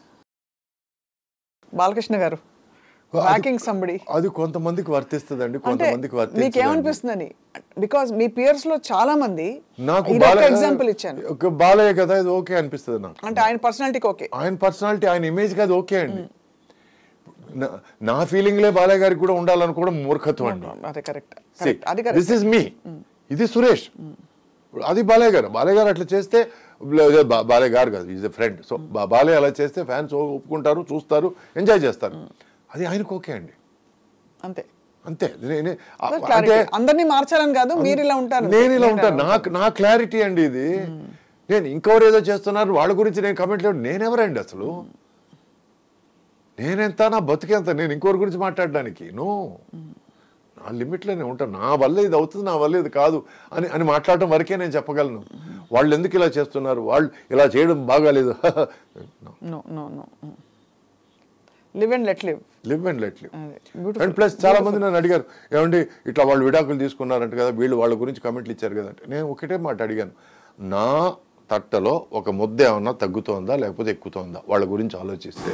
బాలకృష్ణ గారు బ్యాకింగ్ సంబడి, అది కొంతమందికి వర్తిస్తుందండి, కొంతమందికి వర్తించదు. మీకు ఏమనిపిస్తుందని? బికాజ్ మీ పియర్స్ లో చాలా మంది, నాకు ఎగ్జాంపుల్ ఇచ్చాను, బాలయ్య కదా ఇది ఓకే అనిపిస్తుంది నాకు. అంటే ఆయన పర్సనాలిటీకి ఓకే, ఆయన పర్సనాలిటీ ఆయన ఇమేజ్ అది ఓకే అండి. నా ఫీలింగ్లే బాలయ్య గారికి కూడా ఉండాలనుకోవడం మూర్ఖత్వం అండి. అదే కరెక్ట్. దిస్ ఇస్ మీ, ఇది సురేష్, అది బాలయ్య గారు అట్లా చేస్తే బాలయ్య గారు కాదు, is a friend. So Balayya అలా చేస్తే ఫ్యాన్స్ ఒప్పుకుంటారు, చూస్తారు, ఎంజాయ్ చేస్తారు. అది ఆయనకు ఓకే అండి, అంతే. అందరినీ మార్చాలని కాదు, మీరు ఇలా ఉంటారు, నేను ఇలా ఉంటాను, నా క్లారిటీ అండి ఇది. నేను ఇంకెవరు ఏదో చేస్తున్నారు వాళ్ళ గురించి నేను కమెంట్ లేదు. నేనెవరండి అసలు? నేనెంత, నా బతుకెంత? నేను ఇంకోరి గురించి మాట్లాడడానికి నో, నా లిమిట్లోనే ఉంటాను. నా వల్ల ఇది అవుతుంది, నా వల్ల ఇది కాదు అని మాట్లాడటం వరకే నేను చెప్పగలను. వాళ్ళు ఎందుకు ఇలా చేస్తున్నారు, వాళ్ళు ఇలా చేయడం బాగాలేదు. Live and let live. And plus చాలా మంది నన్ను అడిగారు, ఏమండి ఇట్లా వాళ్ళు విడాకులు తీసుకున్నారంట కదా, వీళ్ళు వాళ్ళ గురించి కమెంట్లు ఇచ్చారు కదా అంటే, నేను ఒకటే మాట అడిగాను, నా తట్టలో ఒక ముద్ద ఏమన్నా తగ్గుతోందా లేకపోతే ఎక్కుతోందా? వాళ్ళ గురించి ఆలోచిస్తే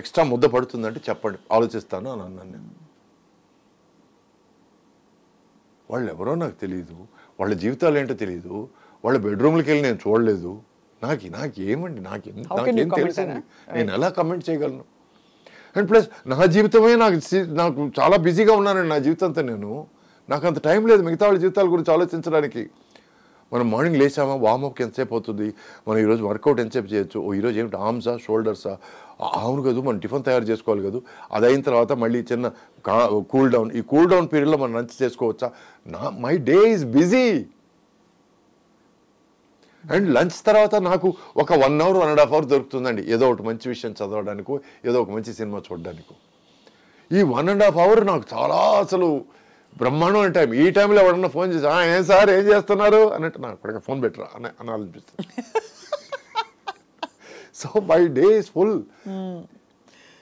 ఎక్స్ట్రా ముద్ద పడుతుందంటే చెప్పండి, ఆలోచిస్తాను అని అన్నాను నేను. వాళ్ళు ఎవరో నాకు తెలియదు, వాళ్ళ జీవితాలు ఏంటో తెలియదు, వాళ్ళ బెడ్రూమ్లకి వెళ్ళి నేను చూడలేదు. నాకేమండి, నాకేం తెలుసండి, నేను ఎలా కమెంట్ చేయగలను? అండ్ ప్లస్ నా జీవితమే నాకు చాలా బిజీగా ఉన్నానండి. నా జీవితంతో నాకు అంత టైం లేదు మిగతా వాళ్ళ జీవితాల గురించి ఆలోచించడానికి. మనం మార్నింగ్ లేచామా, వార్మప్కి ఎంతసేపు అవుతుంది, మనం ఈరోజు వర్కౌట్ ఎంతసేపు చేయొచ్చు, ఈరోజు ఏమిటి ఆర్మ్సా షోల్డర్సా, అవును కదా మనం టిఫిన్ తయారు చేసుకోవాలి కదా, అది అయిన తర్వాత మళ్ళీ చిన్న కూల్ డౌన్, ఈ కూల్ డౌన్ పీరియడ్లో మనం లంచ్ చేసుకోవచ్చా? My day is busy. And lunch తర్వాత నాకు ఒక 1 hour 1.5 hours దొరుకుతుందండి ఏదో ఒకటి మంచి విషయం చదవడానికో, ఏదో ఒక మంచి సినిమా చూడడానికో. ఈ 1.5 hours నాకు చాలా అసలు బ్రహ్మాండమైన టైం. ఈ టైంలో ఎవడన్నా ఫోన్ చేసి ఏం సార్ ఏం చేస్తున్నారు అన్నట్టు, నాకు ఇప్పటికే ఫోన్ పెట్టరా అని అనిపిస్తుంది. So my day is full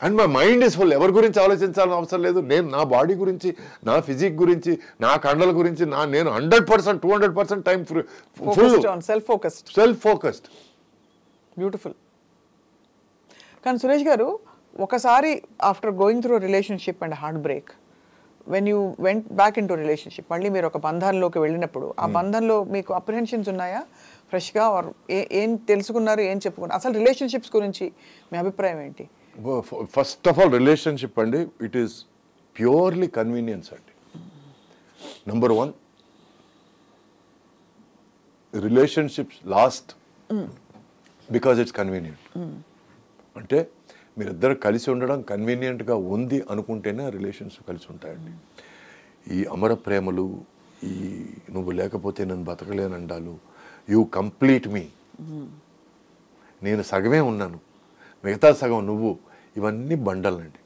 and my mind is full. ఎవరి గురించి ఆలోచించాలని అవసరం లేదు. నేను నా బాడీ గురించి, నా ఫిజిక్ గురించి, నా కండల గురించి నేను 100% 200% time full self focused. Beautiful. కానీ సురేష్ గారు, ఒకసారి after going through relationship and heart break, when you went back in to relationship, మళ్ళీ మీరు ఒక బంధాల్లోకి వెళ్ళినప్పుడు ఆ బంధంలో మీకు అప్రిహెన్షన్స్ ఉన్నాయా? ఫ్రెష్గా ఏం తెలుసుకున్నారు, ఏం చెప్పుకున్నారు, అసలు రిలేషన్షిప్స్ గురించి మీ అభిప్రాయం ఏంటి? ఫస్ట్ ఆఫ్ ఆల్ రిలేషన్షిప్ అండి, ఇట్ ఈస్ ప్యూర్లీ కన్వీనియన్స్ అండి. Number 1, relationships last because it's convenient. అంటే మీరిద్దరు కలిసి ఉండడం కన్వీనియంట్గా ఉంది అనుకుంటేనే రిలేషన్స్ కలిసి ఉంటాయండి. ఈ అమర ప్రేమలు, ఈ నువ్వు లేకపోతే నన్ను బతకలేనండాలు, యూ కంప్లీట్ మీ, నేను సగమే ఉన్నాను మిగతా సగం నువ్వు, ఇవన్నీ బండలండి.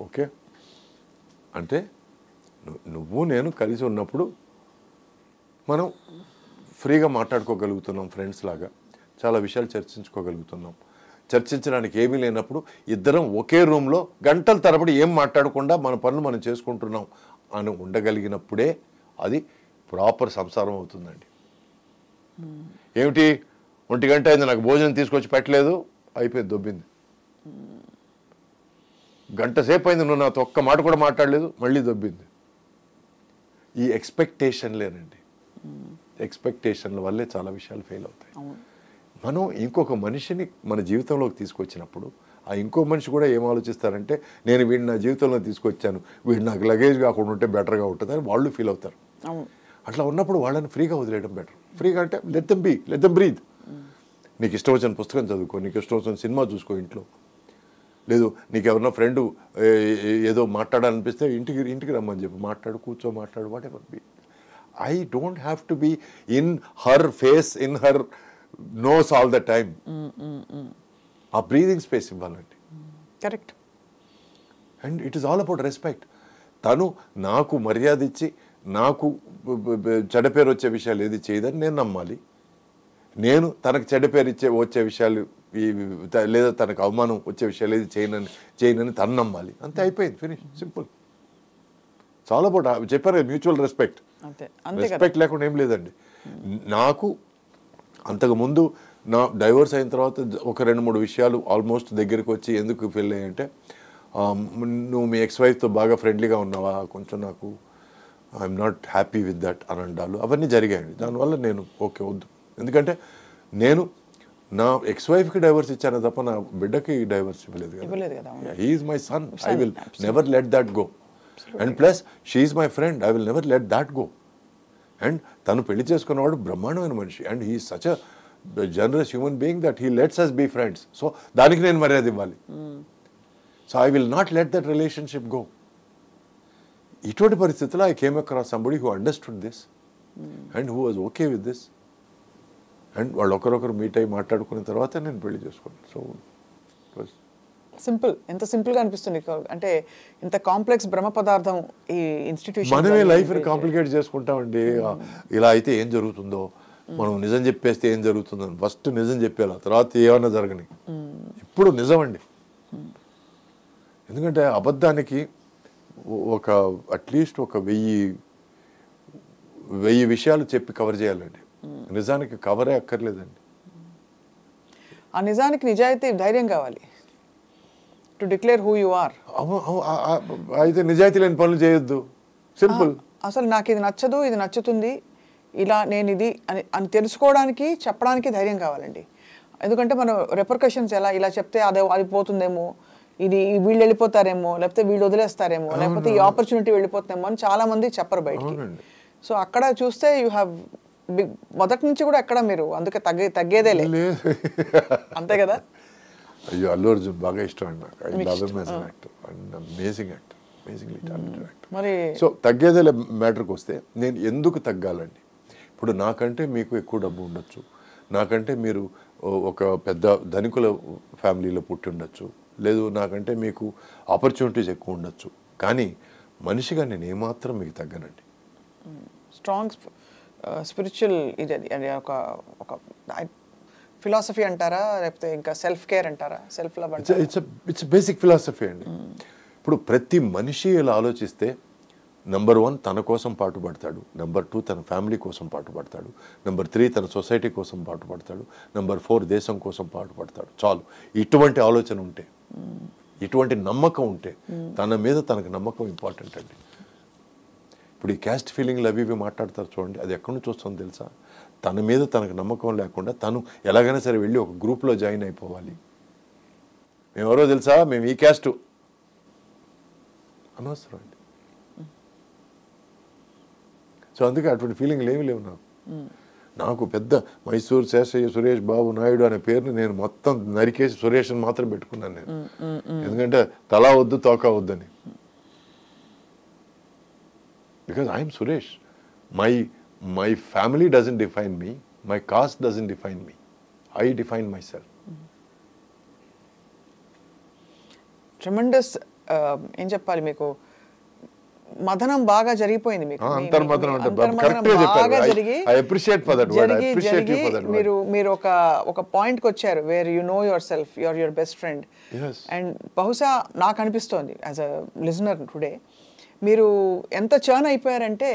ఓకే, అంటే నువ్వు నేను కలిసి ఉన్నప్పుడు మనం ఫ్రీగా మాట్లాడుకోగలుగుతున్నాం, ఫ్రెండ్స్ లాగా చాలా విషయాలు చర్చించుకోగలుగుతున్నాం. చర్చించడానికి ఏమీ లేనప్పుడు ఇద్దరం ఒకే రూమ్లో గంటల తరబడి ఏం మాట్లాడకుండా మన పనులు మనం చేసుకుంటున్నాం అని ఉండగలిగినప్పుడే అది ప్రాపర్ సంసారం అవుతుందండి. ఏమిటి 1 గంట అయింది నాకు భోజనం తీసుకొచ్చి పెట్టలేదు, అయిపోయింది, దొబ్బింది. గంట సేపు అయింది నువ్వు నాతో ఒక్క మాట కూడా మాట్లాడలేదు, మళ్ళీ దొబ్బింది. ఈ ఎక్స్పెక్టేషన్లేనండి, ఎక్స్పెక్టేషన్ల వల్లే చాలా విషయాలు ఫెయిల్ అవుతాయి. మనం ఇంకొక మనిషిని మన జీవితంలోకి తీసుకొచ్చినప్పుడు ఆ ఇంకో మనిషి కూడా ఏం ఆలోచిస్తారంటే, నేను వీడిని నా జీవితంలో తీసుకొచ్చాను, వీడు నాకు లగేజ్ కాకుండా ఉంటే బెటర్గా ఉంటుంది అని వాళ్ళు ఫీల్ అవుతారు. అట్లా ఉన్నప్పుడు వాళ్ళని ఫ్రీగా వదిలేయడం బెటర్. ఫ్రీగా అంటే లెట్ దెమ్ బ్రీత్. నీకు ఇష్టం వచ్చిన పుస్తకం చదువుకో, నీకు ఇష్టం వచ్చిన సినిమా చూసుకో ఇంట్లో, లేదు నీకు ఎవరన్నా ఫ్రెండ్ ఏదో మాట్లాడాలనిపిస్తే ఇంటికి రమ్మని చెప్పి మాట్లాడు, మాట్లాడు, whatever be. I don't have to be in her face, in her nose all the time. ఆ బ్రీదింగ్ స్పేస్ ఇవ్వాలండి. Correct. And it is all about respect. తను నాకు మర్యాద ఇచ్చి నాకు చెడ్డ పేరు వచ్చే విషయాలు ఏది చేయదని నేను నమ్మాలి, నేను తనకు చెడ్డ పేరు వచ్చే విషయాలు లేదా తనకు అవమానం వచ్చే విషయాలు ఏది చేయనని తను నమ్మాలి. అంతే, అయిపోయింది, ఫినిష్, సింపుల్. చాలా అబౌట్ చెప్పారు మ్యూచువల్ రెస్పెక్ట్. రెస్పెక్ట్ లేకుండా ఏం లేదండి. నాకు అంతకుముందు నా డైవర్స్ అయిన తర్వాత ఒక 2-3 విషయాలు ఆల్మోస్ట్ దగ్గరికి వచ్చి ఎందుకు ఫెయిల్ అయ్యాయంటే, నువ్వు మీ ఎక్స్-వైఫ్తో బాగా ఫ్రెండ్లీగా ఉన్నావా, కొంచెం నాకు I'm not happy with that అని అంటారు. అవన్నీ జరిగాయండి. దానివల్ల నేను ఓకే వద్దు, ఎందుకంటే నేను నా ఎక్స్-వైఫ్కి డైవర్స్ ఇచ్చాను తప్ప నా బిడ్డకి డైవర్స్ ఇవ్వలేదు కదా. He is my son, I will never let that go. And plus she is my friend, I will never let that go. And తను పెళ్లి చేసుకున్నవాడు బ్రహ్మాండమైన మనిషి, and he is such a generous human being that he lets us be friends. So దానికి నేను మర్యాద ఇవ్వాలి. So I will not let that relationship go. ఇటువంటి పరిస్థితుల్లో I came across somebody who understood this and who was okay with this. And వాళ్ళు ఒకరొకరు meet అయ్యి మాట్లాడుకున్న తర్వాత నేను పెళ్లి చేసుకున్నాను. So simple. ఎంత సింపుల్గా అనిపిస్తుంది, అంటే ఇంత కాంప్లెక్స్ బ్రహ్మ పదార్థం ఈ ఇన్స్టిట్యూషన్. మనమే లైఫ్ని కాంప్లికేట్ చేసుకుంటామండి. ఇలా అయితే ఏం జరుగుతుందో, మనం నిజం చెప్పేస్తే ఏం జరుగుతుందో, ఫస్ట్ నిజం చెప్పేలా, తర్వాత ఏమన్నా జరగని. ఇప్పుడు నిజం అండి. ఎందుకంటే అబద్ధానికి ఒక అట్లీస్ట్ ఒక 1000 విషయాలు చెప్పి కవర్ చేయాలండి. నిజానికి కవరే అక్కర్లేదండి. ఆ నిజానికి నిజాయితీ, ధైర్యం కావాలి. To declare who you are. అయితే నిజాయితీ లేని పనులు చేయొద్దు, సింపుల్. అసలు నాకు ఇది నచ్చదు, ఇది నచ్చుతుంది, ఇలా నేను ఇది అని తెలుసుకోవడానికి, చెప్పడానికి ధైర్యం కావాలండి. ఎందుకంటే మనం రెపర్కషన్స్ ఇలా చెప్తే అది పోతుందేమో, ఇది వీళ్ళు వెళ్ళిపోతారేమో, లేకపోతే వీళ్ళు వదిలేస్తారేమో, లేకపోతే ఈ ఆపర్చునిటీ వెళ్ళిపోతుందేమో అని చాలా మంది చెప్పరు బయటికి. సో అక్కడ చూస్తే యూ హ్యావ్ మొదటి నుంచి కూడా ఎక్కడ మీరు అందుకే తగ్గేదే లేదు, అంతే కదా. అయ్యో, అల్లు అర్జున్ బాగా ఇష్టం అండి నాకు. I love him as an actor and amazing actor, amazingly talented actor. మరి సో తగ్గేదే మ్యాటర్కి వస్తే నేను ఎందుకు తగ్గాలండి? ఇప్పుడు నాకంటే మీకు ఎక్కువ డబ్బు ఉండొచ్చు, నాకంటే మీరు ఒక పెద్ద ధనికుల ఫ్యామిలీలో పుట్టి ఉండొచ్చు, లేదు నాకంటే మీకు ఆపర్చునిటీస్ ఎక్కువ ఉండొచ్చు, కానీ మనిషిగా నేను ఏమాత్రం మీకు తగ్గనండి. స్ట్రాంగ్ స్పిరిచువల్ ఇది అది ఒక ఫిలాసఫీ అంటారా, లేకపోతే ఇంకా సెల్ఫ్ కేర్ అంటారా, సెల్ఫ్ లవ్ అంటారా? ఇట్స్ బేసిక్ ఫిలాసఫీ అండి. ఇప్పుడు ప్రతి మనిషి ఇలా ఆలోచిస్తే, నెంబర్ 1 తన కోసం పాటుపడతాడు, నెంబర్ 2 తన ఫ్యామిలీ కోసం పాటుపడతాడు, నెంబర్ 3 తన సొసైటీ కోసం పాటుపడతాడు, నెంబర్ 4 దేశం కోసం పాటుపడతాడు. చాలు. ఇటువంటి ఆలోచన ఉంటే, ఇటువంటి నమ్మకం ఉంటే, తన మీద తనకు నమ్మకం ఇంపార్టెంట్ అండి. ఇప్పుడు ఈ క్యాస్ట్ ఫీలింగ్లు అవి మాట్లాడతారు చూడండి, అది ఎక్కడి నుంచి వస్తుందో తెలుసా? తన మీద తనకు నమ్మకం లేకుండా తను ఎలాగైనా సరే వెళ్ళి ఒక గ్రూప్లో జాయిన్ అయిపోవాలి. మేము ఎవరో తెలుసా, మేము ఈ క్యాస్ట్ అనవసరం అండి. సో అందుకే అటువంటి ఫీలింగ్లు ఏమీ లేవు నాకు పెద్ద మైసూర్ శేషయ్య సురేష్ బాబు నాయుడు అనే పేరుని నేను మొత్తం నరికేసి సురేష్ అని మాత్రం పెట్టుకున్నాను నేను. ఎందుకంటే తలా వద్దు తోక వద్దని. Because I'm Suresh. My family doesn't define me, my cast doesn't define me, I define my self. Tremendous ఏం చెప్పాలి మీకు, మదనం బాగా జరిగిపోయింది మీకు. మీరు ఒక పాయింట్ కి వచ్చారు where you know your self, your best friend. And బహుశా నాకు అనిపిస్తోంది యాజ్ అ లిజనర్ టుడే, మీరు ఎంత చర్న్ అయిపోయారంటే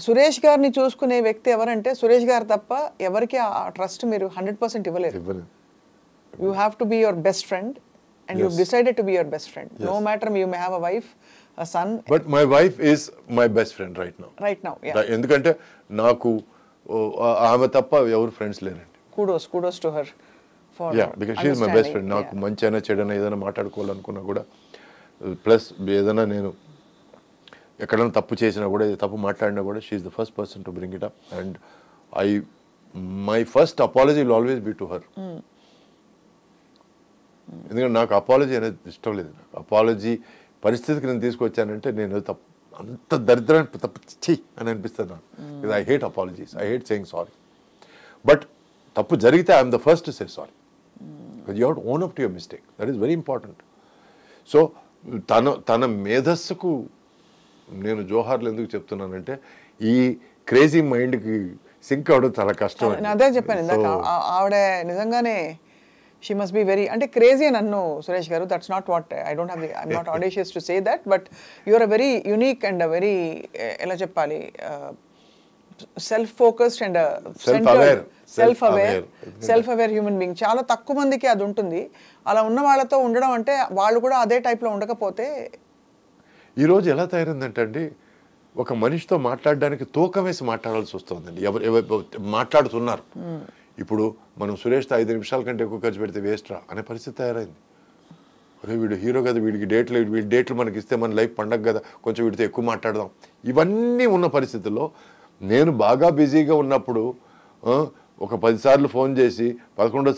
సురేష్ గారిని చూసుకునే వ్యక్తి ఎవరంటే సురేష్ గారు తప్ప ఎవరికి ఆ ట్రస్ట్ మీరు 100% ఇవ్వలేరు. You have to be your best friend and you've decided to be your best friend. No matter you may have a wife, a son. But my wife is my best friend right now. Right now, yeah. ఎందుకంటే నాకు ఆమె తప్ప ఎవరు friends లేరండి. Kudos to her for because she is my best friend. నాకు మంచి అయినా చెడైనా ఏదైనా మాట్లాడుకోవాలనుకున్నా కూడా, ప్లస్ ఏదైనా నేను ఎక్కడైనా తప్పు చేసినా కూడా, తప్పు మాట్లాడినా కూడా, she is the first person to bring it up, and my first apology will always be to her. ఎందుకంటే నాకు అపాలజీ అనేది ఇష్టం లేదు. నాకు అపాలజీ పరిస్థితికి నేను తీసుకొచ్చానంటే నేను తప్పు, అంత దరిద్రాన్ని తప్పు చెయ్యి అని అనిపిస్తుంది నాకు. I hate apologies, I hate saying sorry. But తప్పు జరిగితే I'm the first to say sorry. You have to own up to your mistake. That is very important. So తన మేధస్సుకు నేను జోహార్లు ఎందుకు చెప్తున్నానంటే, ఈ క్రేజీ మైండ్కి సింక్ అవడం చాలా కష్టం. అదే చెప్పాను ఇందాక, ఆవిడ నిజంగానే she must be very అంటే crazy అని అన్ను సురేష్ గారు. that's not what I'm not audacious to say that, but you are a very unique and a very ఎలా చెప్పాలి, self focused and self aware human being. చాలా తక్కువ మందికి అది ఉంటుంది. అలా ఉన్న వాళ్ళతో ఉండడం అంటే వాళ్ళు కూడా అదే టైప్లో ఉండకపోతే. ఈరోజు ఎలా తయారైందంటే అండి, ఒక మనిషితో మాట్లాడడానికి తూకం వేసి మాట్లాడాల్సి వస్తుందండి. ఎవరు మాట్లాడుతున్నారు. ఇప్పుడు మనం సురేష్తో 5 నిమిషాల కంటే ఎక్కువ ఖర్చు పెడితే వేస్ట్రా అనే పరిస్థితి తయారైంది. అరే వీడు హీరో కదా, వీడి డేట్లు మనకి ఇస్తే మన లైఫ్ పండగ కదా, కొంచెం వీడితో ఎక్కువ మాట్లాడదాం. ఇవన్నీ ఉన్న పరిస్థితుల్లో నేను బాగా బిజీగా ఉన్నప్పుడు ఒక 10 సార్లు ఫోన్ చేసి 11వ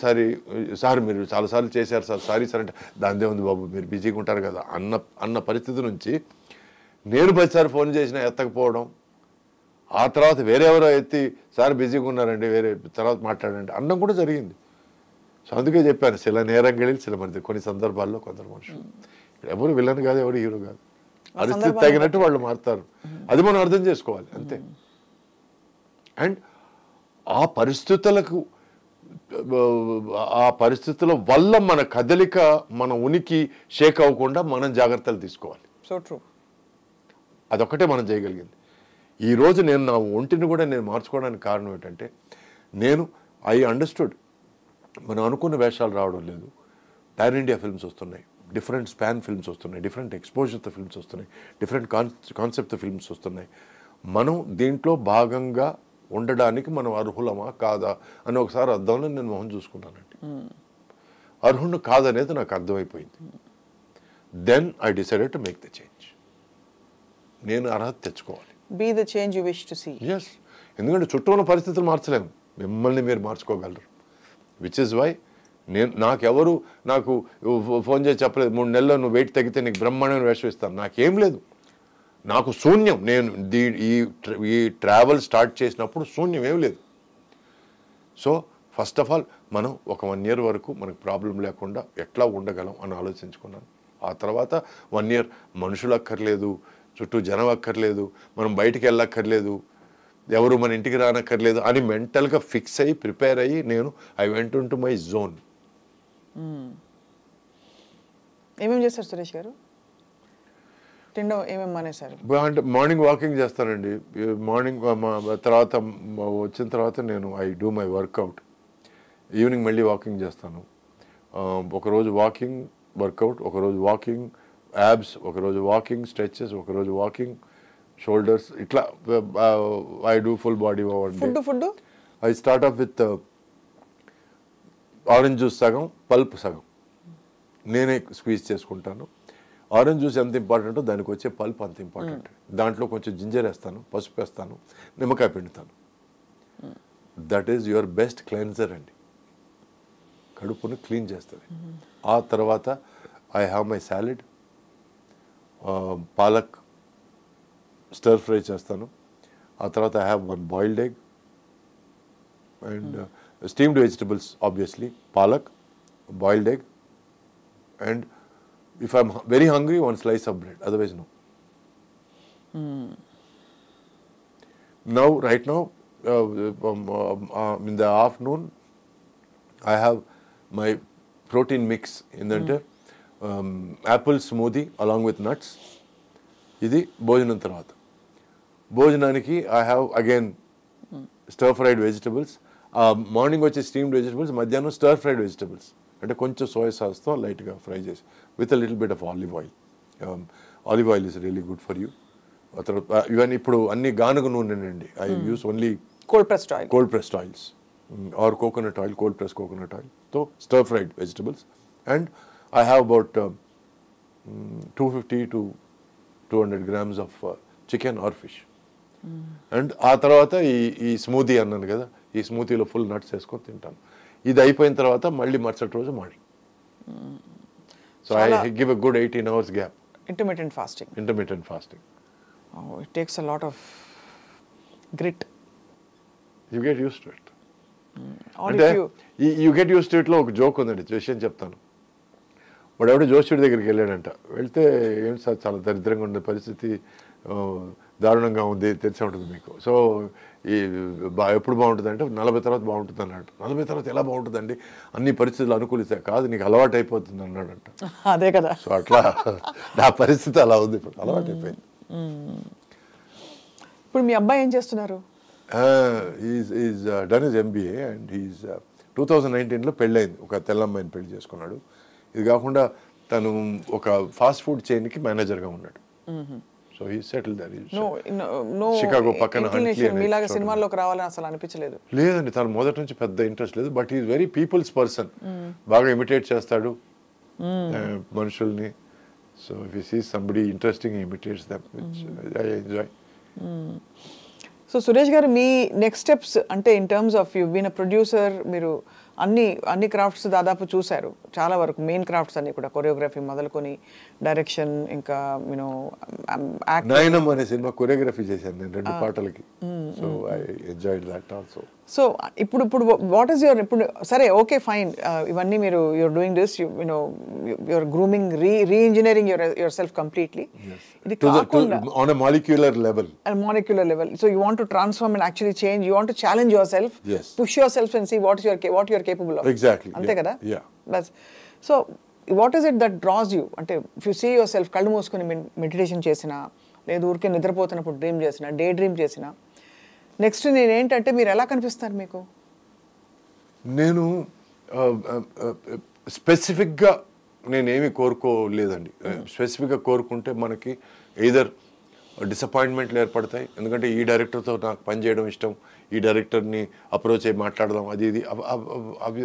సార్ మీరు చాలాసార్లు చేశారు సార్, సారీ సార్ అంటే, దాందే ఉంది బాబు మీరు బిజీగా ఉంటారు కదా అన్న పరిస్థితి నుంచి నేను 10 సార్లు ఫోన్ చేసినా ఎత్తకపోవడం, ఆ తర్వాత వేరెవరో ఎత్తి సార్ బిజీగా ఉన్నారండి వేరే తర్వాత మాట్లాడండి అన్నం కూడా జరిగింది. సో అందుకే చెప్పాను, చిల నేరంగళి చిల మంది కొన్ని సందర్భాల్లో కొందరు మనుషులు ఎవరు విలన్ కాదు, ఎవరు హీరో కాదు. పరిస్థితి తగినట్టు వాళ్ళు మారుతారు. అది మనం అర్థం చేసుకోవాలి అంతే. అండ్ ఆ పరిస్థితుల వల్ల మన కదలిక, మన ఉనికి షేక్ అవ్వకుండా మనం జాగ్రత్తలు తీసుకోవాలి. So true. అదొక్కటే మనం చేయగలిగింది. ఈరోజు నేను నా ఒంటిని కూడా నేను మార్చుకోవడానికి కారణం ఏంటంటే, ఐ అండర్స్టూడ్ మనం అనుకున్న వేషాలు రావడం లేదు. పాన్ ఇండియా ఫిల్మ్స్ వస్తున్నాయి, డిఫరెంట్ స్పాన్ ఫిల్మ్స్ వస్తున్నాయి, డిఫరెంట్ ఎక్స్పోజర్తో ఫిల్మ్స్ వస్తున్నాయి, డిఫరెంట్ కాన్సెప్ట్తో ఫిల్మ్స్ వస్తున్నాయి. మనం దీంట్లో భాగంగా ఉండడానికి మనం అర్హులమా కాదా అని ఒకసారి అర్థంలో నేను మొహం చూసుకున్నానండి. అర్హుడు కాదనేది నాకు అర్థమైపోయింది. Then I decided to make the change. నేను అర్హత తెచ్చుకోవాలి. Be the change you wish to see. Yes. ఎందుకంటే చుట్టూ ఉన్న పరిస్థితులు మార్చలేము, మిమ్మల్ని మీరు మార్చుకోగలరు. విచ్ ఇస్ వై నాకెవరు నాకు ఫోన్ చేసి చెప్పలేదు 3 నెలల్లో నువ్వు వెయిట్ తగ్గితే నీకు బ్రహ్మాండమైన వేషం ఇస్తాను. నాకేం లేదు, నాకు శూన్యం. నేను ఈ ట్రావెల్ స్టార్ట్ చేసినప్పుడు శూన్యం ఏం లేదు. సో ఫస్ట్ ఆఫ్ ఆల్ మనం ఒక 1 year వరకు మనకు ప్రాబ్లం లేకుండా ఎట్లా ఉండగలం అని ఆలోచించుకున్నాను. ఆ తర్వాత 1 year మనుషులు అక్కర్లేదు, చుట్టూ జనం అక్కర్లేదు, మనం బయటికి వెళ్ళక్కర్లేదు, ఎవరు మన ఇంటికి రానక్కర్లేదు అని మెంటల్గా ఫిక్స్ అయ్యి ప్రిపేర్ అయ్యి I went in to my zone. ఏమేమి చేస్తారు సురేష్ గారు? తిండం ఏమేమి మానేశారు? అంటే మార్నింగ్ వాకింగ్ చేస్తానండి. మార్నింగ్ తర్వాత వచ్చిన తర్వాత I do my workout. Evening మళ్ళీ వాకింగ్ చేస్తాను. ఒకరోజు వాకింగ్ వర్కౌట్, ఒకరోజు వాకింగ్ యాబ్స్, ఒకరోజు వాకింగ్ స్ట్రెచెస్, ఒకరోజు వాకింగ్ షోల్డర్స్, ఇట్లా I do full body. Food I start of with orange juice సగం, పల్ప్ సగం నేనే స్క్వీజ్ చేసుకుంటాను. ఆరెంజ్ జ్యూస్ ఎంత ఇంపార్టెంటో దానికి వచ్చే పల్ప్ అంత ఇంపార్టెంట్. దాంట్లో కొంచెం జింజర్ వేస్తాను, పసుపు వేస్తాను, నిమ్మకాయ పిండుతాను. That is your best cleanser అండి, కడుపును క్లీన్ చేస్తుంది. ఆ తర్వాత I have my salad, palak stir fry చేస్తాను. ఆ తర్వాత I have 1 boiled egg and steamed vegetables, obviously palak, boiled egg, and if I'm very hungry, 1 slice of bread, otherwise no. Now right now in the afternoon I have my protein mix in that apple smoothie along with nuts. ఇది భోజనం తర్వాత. భోజనానికి I have again stir fried vegetables. Morning వచ్చే steamed vegetables, మధ్యాహ్నం స్టర్ fried vegetables, అంటే కొంచెం soya సాస్తో లైట్గా fry చేసి with a little bit of olive oil. Olive oil is really good for you. ఆ తర్వాత ఇవన్నీ ఇప్పుడు అన్ని గానుగ నూనెనండి. I use only cold pressed oils or coconut oil, cold press coconut oil. So stir fried vegetables and I have about 250 to 200 grams of chicken or fish. And ఆ తర్వాత ఈ స్మూదీ అన్నాను కదా, ఈ స్మూతీలో ఫుల్ నట్స్ వేసుకొని తింటాను. ఇది అయిపోయిన తర్వాత మళ్ళీ మరుసటి రోజు morning. So I give a good 18 hours gap. Intermittent fasting. It takes a lot of grit. You get use to it. అంటే యూ గెట్ యూస్ టు ఇట్లో ఒక జోక్ ఉందండి, విషయం చెప్తాను. వాడు ఎవడో జోష్యుడి దగ్గరికి వెళ్ళాడంట. వెళ్తే ఏంటి సార్ చాలా దరిద్రంగా ఉండే పరిస్థితి, దారుణంగా ఉంది, తెలిసే ఉంటుంది మీకు. సో ఈ ఎప్పుడు బాగుంటుంది అంటే 40 తర్వాత బాగుంటుంది అన్నాడు. 40 తర్వాత ఎలా బాగుంటుందండి, అన్ని పరిస్థితులు అనుకూలిస్తాయి. కాదు, నీకు అలవాటు అయిపోతుంది అన్నాడంట. అదే కదా. సో అట్లా నా పరిస్థితి అలా ఉంది, ఇప్పుడు అలవాటు అయిపోయింది. ఇప్పుడు మీ అబ్బాయి ఏం చేస్తున్నారు? Is done his MBA and is 2019లో పెళ్ళయింది. ఒక తెల్లమ్మాయిని పెళ్లి చేసుకున్నాడు. ఇది కాకుండా తను ఒక ఫాస్ట్ ఫుడ్ చైన్కి మేనేజర్గా ఉన్నాడు. So he settled there. Chicago పక్కన మీలాగా సినిమాల్లోకి రావాలని అసలు అనిపించలేదు? లేదండి, తను మొదటి నుంచి పెద్ద ఇంట్రెస్ట్ లేదు. But is very peoples person. బాగా ఇమిటేట్ చేస్తాడు మనుషుల్ని. So if you see somebody interesting, imitates them, which I enjoy. So Suresh గారు, మీ నెక్స్ట్ స్టెప్స్ అంటే in terms of you been a producer, మీరు అన్ని క్రాఫ్ట్స్ దాదాపు చూశారు, చాలా వరకు మెయిన్ క్రాఫ్ట్స్ అన్ని కూడా, కొరియోగ్రఫీ మొదలుకొని డైరెక్షన్, ఇంకా యూనో నయనం అనే సినిమా కొరియోగ్రఫీ చేశాను నేను 2 పాటలకి. So I enjoyed that also. So ఇప్పుడు వాట్ ఈస్ యువర్, ఇప్పుడు సరే ఓకే ఫైన్, ఇవన్నీ మీరు you're doing this, you know you're grooming, reengineering your self completely. ఇది కాకుండా on a molecular level. So you want to transform and actually change, you want to challenge yourself, yes, push yourself and see what you are capable of. Exactly. Ante kada? Yeah. That's so what is it that draws you? Ante if you see yourself kallu moskoni meditation chesina, ledu urke nidrapotunappudu dream chesina, day dream chesina, next నేను ఏంటంటే మీరు ఎలా కనిపిస్తారు మీకు? నేను స్పెసిఫిక్గా నేనేమి కోరుకోలేదండి. స్పెసిఫిక్గా కోరుకుంటే మనకి ఎయిదర్ డిసప్పాయింట్మెంట్లు ఏర్పడతాయి. ఎందుకంటే ఈ డైరెక్టర్తో నాకు పని చేయడం ఇష్టం, ఈ డైరెక్టర్ని అప్రోచ్ అయ్యి మాట్లాడదాం,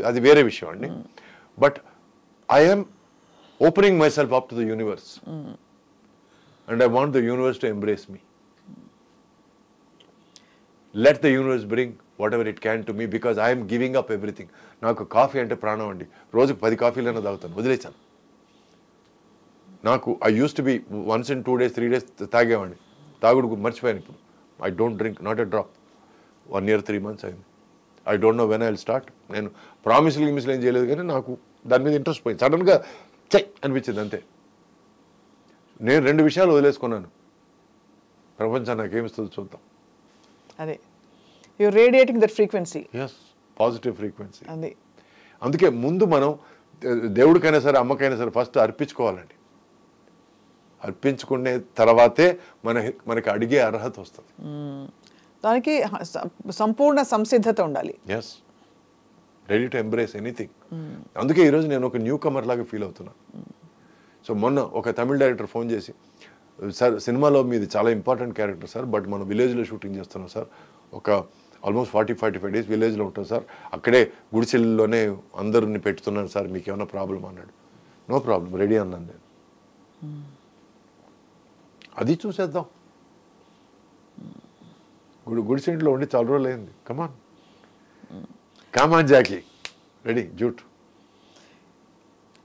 అది వేరే విషయం అండి. But I'm opening my self up to the universe and I want the universe to embrace me. Let the universe bring whatever it can to me because I am giving up everything. నాకు coffee అంటే ప్రాణం అండి. రోజుకు 10 కాఫీలైనా తాగుతాను, వదిలేసాను. నాకు I use to be once in 2 days 3 days తాగేవాడిని. తాగుడు మర్చిపోయాను ఇప్పుడు. I don't drink, not a drop. 1 year 3 months అయింది. I don't know when I will start. నేను ప్రామిస్లు ఏం చేయలేదు, కానీ నాకు దాని మీద ఇంట్రెస్ట్ పోయింది. సడన్గా చెయ్ అనిపించింది అంతే. నేను 2 విషయాలు వదిలేసుకున్నాను. ప్రపంచం నాకేమిస్తుందో చూద్దాం. అదే you're radiating that frequency. yes, positive frequency. అదే అందుకే ముందు మనం దేవుడికైనా సరే అమ్మకైనా సరే ఫస్ట్ అర్పించుకోవాలండి. అర్పించుకునే తర్వాతే మనకి అడిగే అర్హత వస్తుంది. దానికి సంపూర్ణ సంసిద్ధత ఉండాలి. yes, ready to embrace anything. అందుకే ఈరోజు నేను ఒక న్యూ కమర్ లాగా ఫీల్ అవుతున్నాను. సో మొన్న ఒక తమిళ డైరెక్టర్ ఫోన్ చేసి, సార్ సినిమాలో మీది చాలా ఇంపార్టెంట్ క్యారెక్టర్ సార్, బట్ మనం విలేజ్లో షూటింగ్ చేస్తున్నాం సార్, ఒక ఆల్మోస్ట్ 40-45 డేస్ విలేజ్లో ఉంటాం సార్, అక్కడే గుడిసెల్లోనే అందరిని పెట్టుతున్నాను సార్, మీకు ఏమైనా ప్రాబ్లం అన్నాడు. నో ప్రాబ్లం, రెడీ అన్నాను నేను. అది చూసేద్దాం. గుడిసెంట్లో ఉండి చాలా రోజులు అయింది. కమాన్ జాకీ, రెడీ జూట్.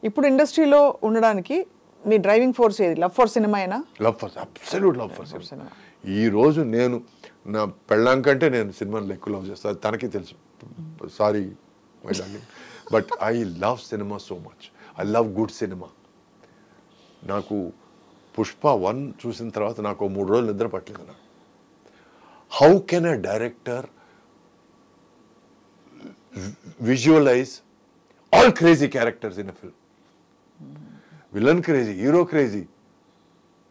ఇప్పుడు ఇండస్ట్రీలో ఉండడానికి మీ డ్రైవింగ్ ఫోర్స్ ఏది? లవ్ ఫర్ సినిమా అయినా? Love for, absolute love for cinema. ఈరోజు నేను నా పెళ్ళాం కంటే నేను సినిమాని ఎక్కువ లవ్ చేస్తాను, తనకి తెలుసు. Sorry my darling, but I love cinema so much. I love good cinema. నాకు పుష్ప 1 చూసిన తర్వాత నాకు 3 రోజులు నిద్ర పట్టలేదు. నాకు how can a director visualize all crazy characters in a film? Villain crazy, hero crazy,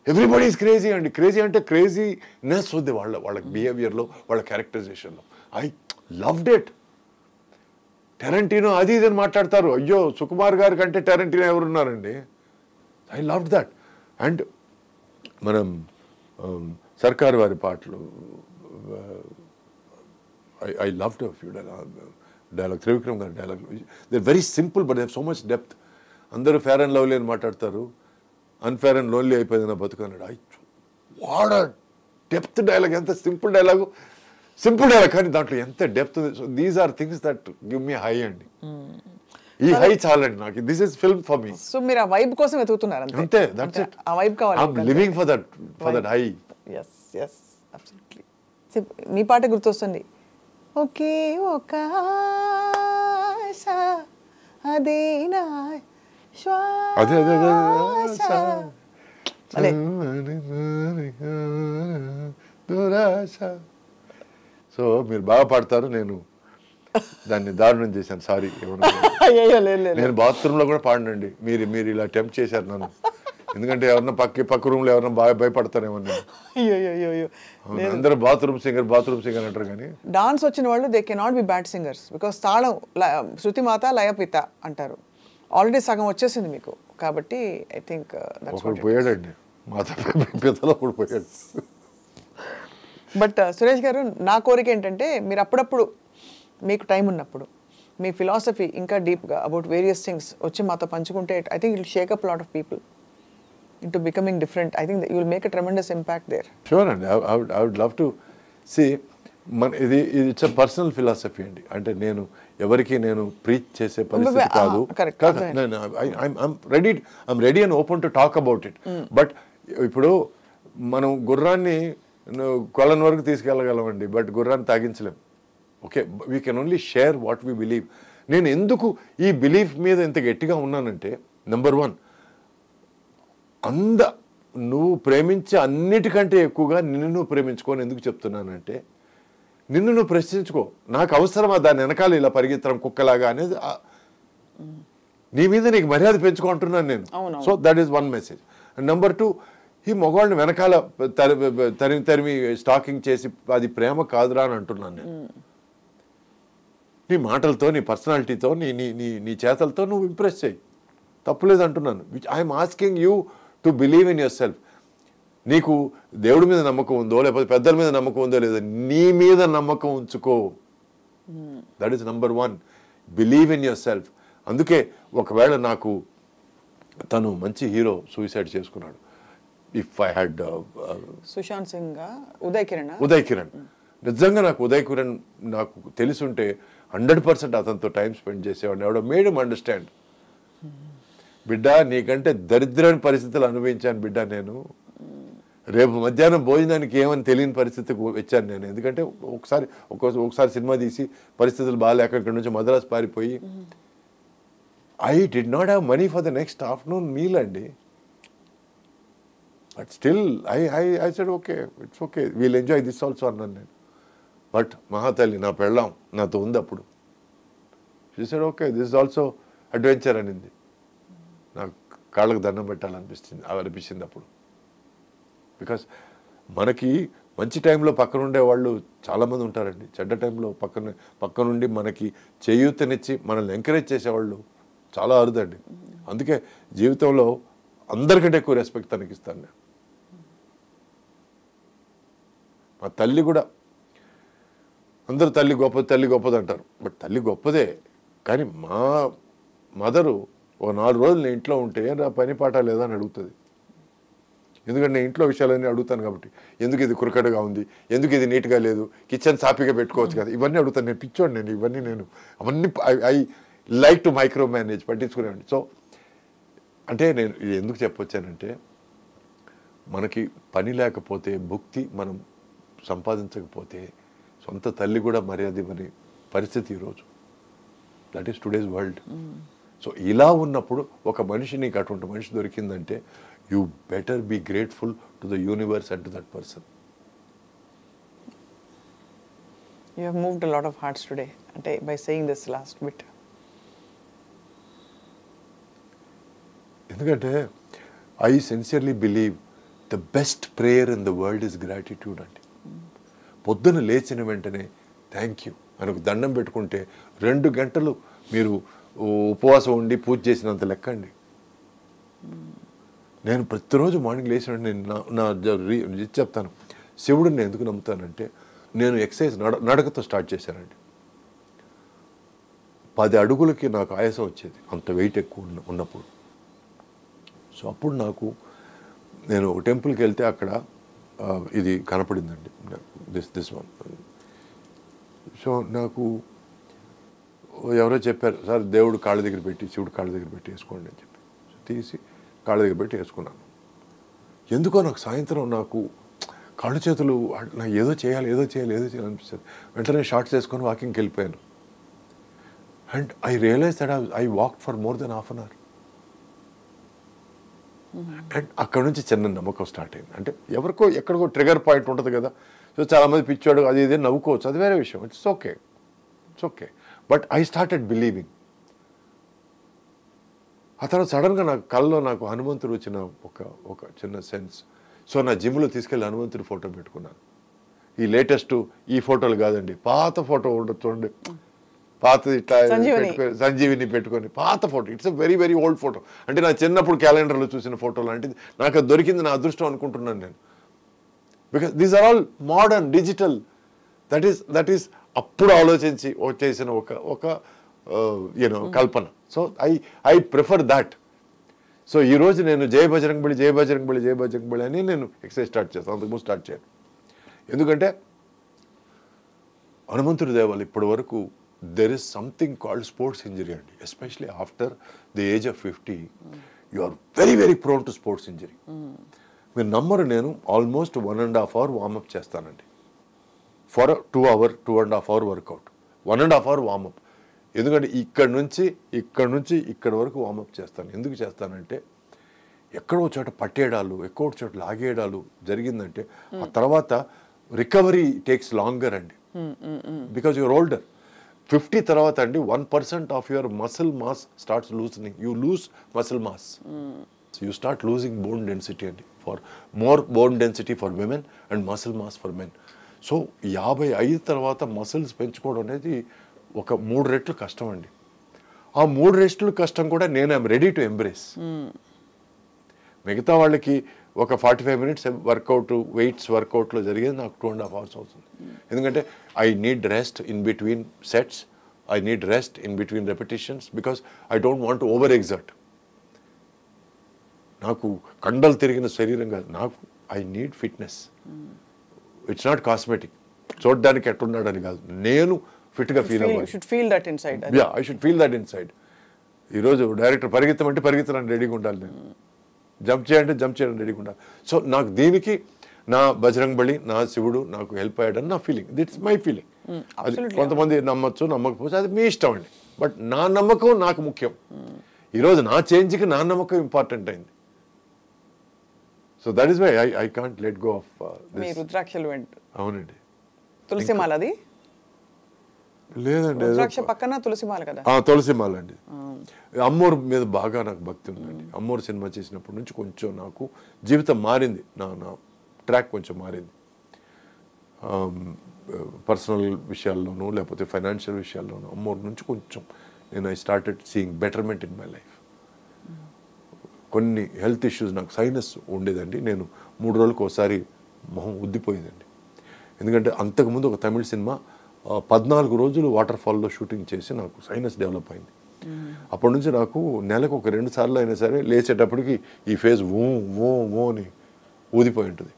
everybody is crazy. And crazy ante craziness ఉంది వాళ్ళ బిహేవియర్లో, వాళ్ళ క్యారెక్టరైజేషన్లో. I loved it. టెరంటినో అది ఇదని మాట్లాడతారు, అయ్యో సుకుమార్ గారి కంటే టెరంటినో ఎవరున్నారండి. I loved that. అండ్ మనం సర్కార్ వారి పాటలు, I loved a few dialogue, Trivikram గారి dialogue. They very simple but they have so much depth. అందరూ ఫేర్ అండ్ లవ్లీ అని మాట్లాడతారు, అన్ఫేర్ అండ్ లోన్లీ అయిపోయింది నా బతుకు అన్నాడు. What a depth dialogue. ఎంత సింపుల్ డైలాగ్ కానీ దాంట్లో ఎంత depth. So these are things that give me high అండి. ఈ హై చాలండి నాకు. This is film for me. So మీరు ఆ వైబ్ కోసం వెతుకుతున్నారు అంతే. That's it. ఆ వైబ్ కావాలి. I yam living for that high. yes absolutely. మీ పాట గుర్తొస్తుంది, ఒకే ఒక ఆశ అదేనా శ్వాస. సో మీరు బాగా పాడతారు, నేను దాన్ని దారుణం చేశాను, సారీ. నేను బాత్రూంలో కూడా పాడనండి. మీరు ఇలా అటెంప్ట్ చేశారు నన్ను. ఎందుకంటే ఎవరన్నా పక్క రూమ్లో ఎవరన్నా బాగా భయపడతారేమో. అందరూ బాత్రూమ్ సింగర్ అంటారు, కానీ డాన్స్ వచ్చిన వాళ్ళు they cannot be bad singers. Because తాళం శృతిమాత లయపిత అంటారు. ఆల్రెడీ సగం వచ్చేసింది మీకు, కాబట్టి ఐ థింక్ ఒకడు పోయాడండి, మాత పితలో కూడా పోయాడు. బట్ సురేష్ గారు, నా కోరిక ఏంటంటే మీరు అప్పుడప్పుడు మీకు టైం ఉన్నప్పుడు మీ ఫిలాసఫీ ఇంకా డీప్గా అబౌట్ వేరియస్ థింగ్స్ వచ్చి మాతో పంచుకుంటే I think it will Sheikh up lot of people into becoming different. I think that you will make a tremendous impact there. Sure, and I would love to see. It's a personal philosophy అండి. అంటే నేను ఎవరికి నేను preach చేసే పరిస్థితి కాదు. I'm ready and open to talk about it. But ఇప్పుడు మనం గుర్రాన్ని కొలను వరకు తీసుకెళ్ళగలమండి, బట్ గుర్రాన్ని తాగించలేం. Okay, we can only share what we believe. నేను ఎందుకు ఈ బిలీఫ్ మీద ఇంత గట్టిగా ఉన్నానంటే, నెంబర్ 1, నువ్వు ప్రేమించే అన్నిటికంటే ఎక్కువగా నిన్ను నువ్వు ప్రేమించుకోని ఎందుకు చెప్తున్నానంటే, నిన్ను నువ్వు ప్రశ్నించుకో, నాకు అవసరమా దాని వెనకాల ఇలా పరిగెత్తడం కుక్కలాగా అనేది. నీ మీద నీకు మర్యాద పెంచుకుంటున్నాను నేను. So that is one message. And number 2, ఈ మగవాళ్ళని వెనకాల తరిమి స్టాకింగ్ చేసి అది ప్రేమ కాదురా అని అంటున్నాను నేను. నీ మాటలతో, నీ పర్సనాలిటీతో, నీ చేతలతో నువ్వు ఇంప్రెస్ చేయి, తప్పులేదు అంటున్నాను. Which I'm asking you to believe in your self. నీకు దేవుడి మీద నమ్మకం ఉందో, లేకపోతే పెద్దల మీద నమ్మకం ఉందో లేదో, నీ మీద నమ్మకం ఉంచుకో. That is number 1. Believe in your self. అందుకే ఒకవేళ నాకు తను మంచి హీరో సూసైడ్ చేసుకున్నాడు, if I had Sushant Singh, Uday Kiran, నిజంగా నాకు ఉదయ్ కిరణ్ నాకు తెలుసుంటే 100% అతనితో టైం స్పెండ్ చేసేవాడిని. ఎవడో మేడ్ హిమ్ అండర్స్టాండ్, బిడ్డ నీకంటే దరిద్రమైన పరిస్థితులు అనుభవించాను బిడ్డ నేను. రేపు మధ్యాహ్నం భోజనానికి ఏమని తెలియని పరిస్థితికి వచ్చాను నేను. ఎందుకంటే ఒకసారి సినిమా తీసి పరిస్థితులు బాగాలేక ఇక్కడి నుంచి మద్రాసు పారిపోయి, I did not have money for the next afternoon meal అండి. But still I said okay, it's okay, we'll enjoy this also అన్నాను నేను. బట్ మహాతల్లి నా పెళ్ళాం నాతో ఉంది అప్పుడు. She said okay, this is also adventure అనింది. నాకు కాళ్ళకు దండం పెట్టాలనిపించింది అప్పుడు. బికాస్ మనకి మంచి టైంలో పక్కనుండే వాళ్ళు చాలామంది ఉంటారండి, చెడ్డ టైంలో పక్కనుండి మనకి చేయూతనిచ్చి మనల్ని ఎంకరేజ్ చేసేవాళ్ళు చాలా అరుదండి. అందుకే జీవితంలో అందరికంటే ఎక్కువ రెస్పెక్ట్ తనకిస్తాను నేను. మా తల్లి కూడా అందరూ తల్లి గొప్పది అంటారు. బట్ తల్లి గొప్పదే, కానీ మా మదరు ఒక 4 రోజులు నేను ఇంట్లో ఉంటే నా పని పాట లేదా అని అడుగుతుంది. ఎందుకంటే నేను ఇంట్లో విషయాలన్నీ అడుగుతాను కాబట్టి, ఎందుకు ఇది కురకడగా ఉంది, ఎందుకు ఇది నీట్గా లేదు, కిచెన్ సాఫీగా పెట్టుకోవచ్చు కదా, ఇవన్నీ అడుగుతాను. నేను పిచ్చోండి, అవన్నీ I like to micromanage, పట్టించుకునేవాడిని. సో అంటే నేను ఇది ఎందుకు చెప్పొచ్చానంటే, మనకి పని లేకపోతే, భుక్తి మనం సంపాదించకపోతే సొంత తల్లి కూడా మర్యాద ఇవ్వని పరిస్థితి ఈరోజు. That is today's world. So ఇలా ఉన్నప్పుడు ఒక మనిషి, నీకు అటువంటి మనిషి దొరికిందంటే you better be grateful to the universe and to that person. You have moved a lot of hearts today, అంటే by saying this last bit. ఎందుకంటే I sincerely believe the best prayer in the world is gratitude అండి. పొద్దున లేచిన వెంటనే thank you అని ఒక దండం పెట్టుకుంటే 2 గంటలు మీరు ఉపవాసం ఉండి పూజ చేసినంత లెక్క అండి. నేను ప్రతిరోజు మార్నింగ్ లేచిన నేను చెప్తాను, శివుడిని ఎందుకు నమ్ముతానంటే, నేను ఎక్సర్సైజ్ నడకతో స్టార్ట్ చేశానండి. 10 అడుగులకి నాకు ఆయాసం వచ్చేది, అంత వెయిట్ ఎక్కువ ఉన్నప్పుడు. సో అప్పుడు నేను ఒక టెంపుల్కి వెళ్తే అక్కడ ఇది కనపడిందండి, దిస్ వన్. సో నాకు ఎవరో చెప్పారు, సార్ దేవుడు కాళ్ళ దగ్గర పెట్టి, శివుడు కాళ్ళ దగ్గర పెట్టి వేసుకోండి అని చెప్పి తీసి కాళ్ళ దగ్గర పెట్టి వేసుకున్నాను. ఎందుకో నాకు సాయంత్రం కాళ్ళు చేతులు నాకు ఏదో చేయాలి అనిపిస్తుంది. వెంటనే షార్ట్స్ వేసుకొని వాకింగ్కి వెళ్ళిపోయాను. And I realise that I walk for more then half an hour. అండ్ అక్కడ నుంచి చిన్న నమ్మకం స్టార్ట్ అయింది. అంటే ఎవరికో ఎక్కడికో ట్రిగర్ పాయింట్ ఉంటుంది కదా. సో చాలామంది పిచ్చాడు అది ఇది నవ్వుకోవచ్చు, అది వేరే విషయం, it's okay. But I started believing. ఆ తర్వాత సడన్గా నాకు హనుమంతుడు వచ్చిన ఒక చిన్న సెన్స్. సో నా జిమ్లో తీసుకెళ్ళి హనుమంతుడి ఫోటో పెట్టుకున్నాను. ఈ లేటెస్ట్ ఈ ఫోటోలు కాదండి, పాత ఫోటో ఉండొచ్చు, పాతది ఇట్లా సంజీవిని పెట్టుకొని పాత photo. It's a very very old photo. అంటే నా చిన్నప్పుడు క్యాలెండర్లో చూసిన ఫోటో లాంటిది. నాకు అది దొరికింది, నా అదృష్టం అనుకుంటున్నాను నేను. Because these are all modern digital. That is అప్పుడు ఆలోచించి చేసిన ఒక కల్పన. So I prefer that. So ఈరోజు నేను జై బజరంగ్ బలి అని నేను ఎక్సర్సైజ్ స్టార్ట్ చేస్తాను, అంతకుముందు స్టార్ట్ చేయను. ఎందుకంటే హనుమంతుడి దేవాలు ఇప్పటి వరకు there is something called sports injury అండి. Especially after the age of 50 you are very very prone to sports injury. మీరు నమ్మరు, నేను ఆల్మోస్ట్ 1.5 hour వార్మప్ చేస్తానండి for 2.5 hour workout. 1.5 hour warmup. ఎందుకంటే ఇక్కడ నుంచి ఇక్కడ వరకు వార్మప్ చేస్తాను. ఎందుకు చేస్తానంటే, ఎక్కడో చోట పట్టేయడాలు, ఎక్కడో చోట లాగేయడాలు జరిగిందంటే ఆ తర్వాత రికవరీ టేక్స్ లాంగర్ అండి. Because you're older. 50 తర్వాత అండి 1% of your muscle mass starts loosening. You lose muscle mass. You start losing bone density అండి. For more bone density for women and muscle mass for men. So 55 తర్వాత muscles పెంచుకోవడం అనేది ఒక 3 రెట్లు కష్టం అండి. ఆ 3 రెట్లు కష్టం కూడా నేను ఐఎమ్ రెడీ టు ఎంబ్రేస్. మిగతా వాళ్ళకి ఒక 45 minutes వర్కౌట్, వెయిట్స్ వర్కౌట్లో జరిగేది నాకు 2.5 hours అవుతుంది. ఎందుకంటే I need rest in between sets, I need rest in between repetitions, because I don't want to over exert. నాకు కండలు తిరిగిన శరీరం కాదు, నాకు I need fitness. It's not cosmetic, చూడడానికి ఎట్టున్నాడని కాదు, నేను ఫిట్గా ఫీల్ అవ్వాలి. I should feel that inside. ఈరోజు డైరెక్టర్ పరిగెత్తమంటే పరిగెత్తడానికి రెడీగా ఉండాలి, నేను జంప్ చేయడానికి రెడీగా ఉండాలి. సో నాకు దీనికి నా బజరంగ్ బలి, నా శివుడు నాకు హెల్ప్ అయ్యాడని నా ఫీలింగ్. దిట్స్ my feeling. అది కొంతమంది నమ్మచ్చు, నమ్మకపోవచ్చు, అది మీ ఇష్టం అండి. బట్ నా నమ్మకం నాకు ముఖ్యం. ఈరోజు నా చేంజ్కి నా నమ్మకం ఇంపార్టెంట్ అయింది. So that is why I can't let go of this. రుద్రాక్షలు అవునండి. తులసిమాల అది లేదండి, రుద్రాక్ష పక్కన తులసిమాల కదా. తులసిమాల అండి. అమ్మోరు మీద బాగా నాకు భక్తి ఉందండి. అమ్మోరు సినిమా చేసినప్పటి నుంచి కొంచెం నాకు జీవితం మారింది, నా ట్రాక్ కొంచెం మారింది. పర్సనల్ విషయాల్లోనూ లేకపోతే ఫైనాన్షియల్ విషయాల్లోనూ అమ్మోరు నుంచి కొంచెం నేను I started seeing betterment in my life. కొన్ని హెల్త్ ఇష్యూస్, నాకు సైనస్ ఉండేదండి. నేను 3 రోజులకు ఒకసారి మొహం ఉద్దిపోయేదండి. ఎందుకంటే అంతకుముందు ఒక తమిళ సినిమా 14 రోజులు వాటర్ ఫాల్లో షూటింగ్ చేసి నాకు సైనస్ డెవలప్ అయింది. అప్పటి నుంచి నాకు నెలకు ఒక 2 సార్లు అయినా సరే లేచేటప్పటికి ఈ ఫేస్ ఓ అని ఊదిపోయి ఉంటుంది.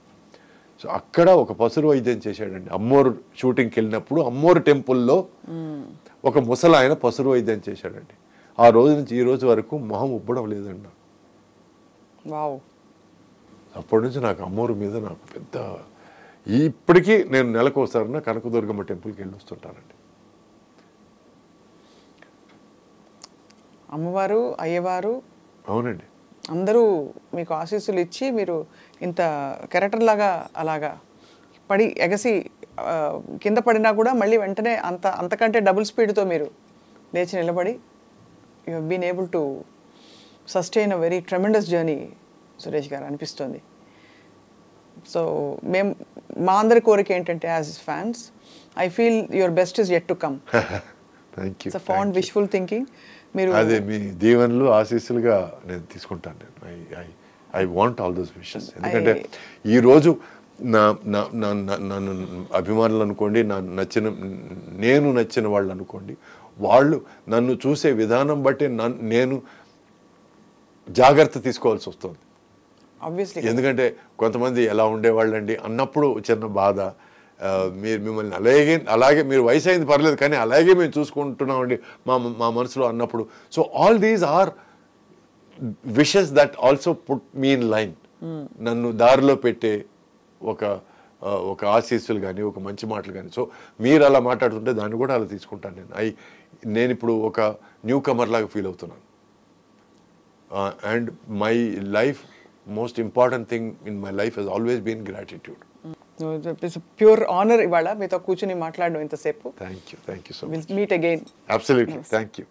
సో అక్కడ ఒక పసురు వైద్యం చేశాడండి. అమ్మోరు షూటింగ్కి వెళ్ళినప్పుడు అమ్మోరు టెంపుల్లో ఒక ముసలాయన పసురు వైద్యం చేశాడండి. ఆ రోజు నుంచి ఈ రోజు వరకు మొహం ఉబ్బడం లేదండి. అప్పటి నుంచి నాకు అమ్మోరు మీద నాకు పెద్ద, ఇప్పటికీ నేను నెలకు ఒకసారి కనకదుర్గమ్మ టెంపుల్కి వెళ్ళి వస్తుంటానండి. అమ్మవారు, అయ్యవారు, అవునండి, అందరూ మీకు ఆశీస్సులు ఇచ్చి మీరు ఇంత కెరటర్ లాగా అలాగా పడి ఎగసి కింద పడినా కూడా మళ్ళీ వెంటనే అంతకంటే డబుల్ స్పీడ్తో మీరు లేచి నిలబడి you have been able to sustain a very tremendous journey Suresh గారు అనిపిస్తుంది. సో మా అందరి కోరిక ఏంటంటే as fans I feel your best is yet to come. Thank you. It's a fond wishful thinking. మీరు అదే మీ దీవెనలు ఆశీస్సులుగా నేను తీసుకుంటాను. నేను I want all those wishes. ఎందుకంటే ఈరోజు నన్ను అభిమానులు అనుకోండి, నేను నచ్చిన వాళ్ళు అనుకోండి, వాళ్ళు నన్ను చూసే విధానం బట్టి నేను జాగ్రత్త తీసుకోవాల్సి వస్తుంది. ఎందుకంటే కొంతమంది ఎలా ఉండేవాళ్ళండి అన్నప్పుడు చిన్న బాధ, మీరు మిమ్మల్ని అలాగే మీరు వయసు అయింది పర్లేదు కానీ అలాగే మేము చూసుకుంటున్నామండి మా మనసులో అన్నప్పుడు. So all these are wishes that also put me in line. నన్ను దారిలో పెట్టే ఒక ఆశీస్సులు కానీ ఒక మంచి మాటలు కానీ. సో మీరు అలా మాట్లాడుతుంటే దాన్ని కూడా అలా తీసుకుంటాను నేను ఇప్పుడు ఒక న్యూ కమర్ లాగా ఫీల్ అవుతున్నాను. And my life most important thing in my life has always been gratitude. It's pure honour ఇవాళ మీతో కూర్చుని మాట్లాడడం ఇంతసేపు. Thank you so much. Will meet again. Absolutely. Thank you.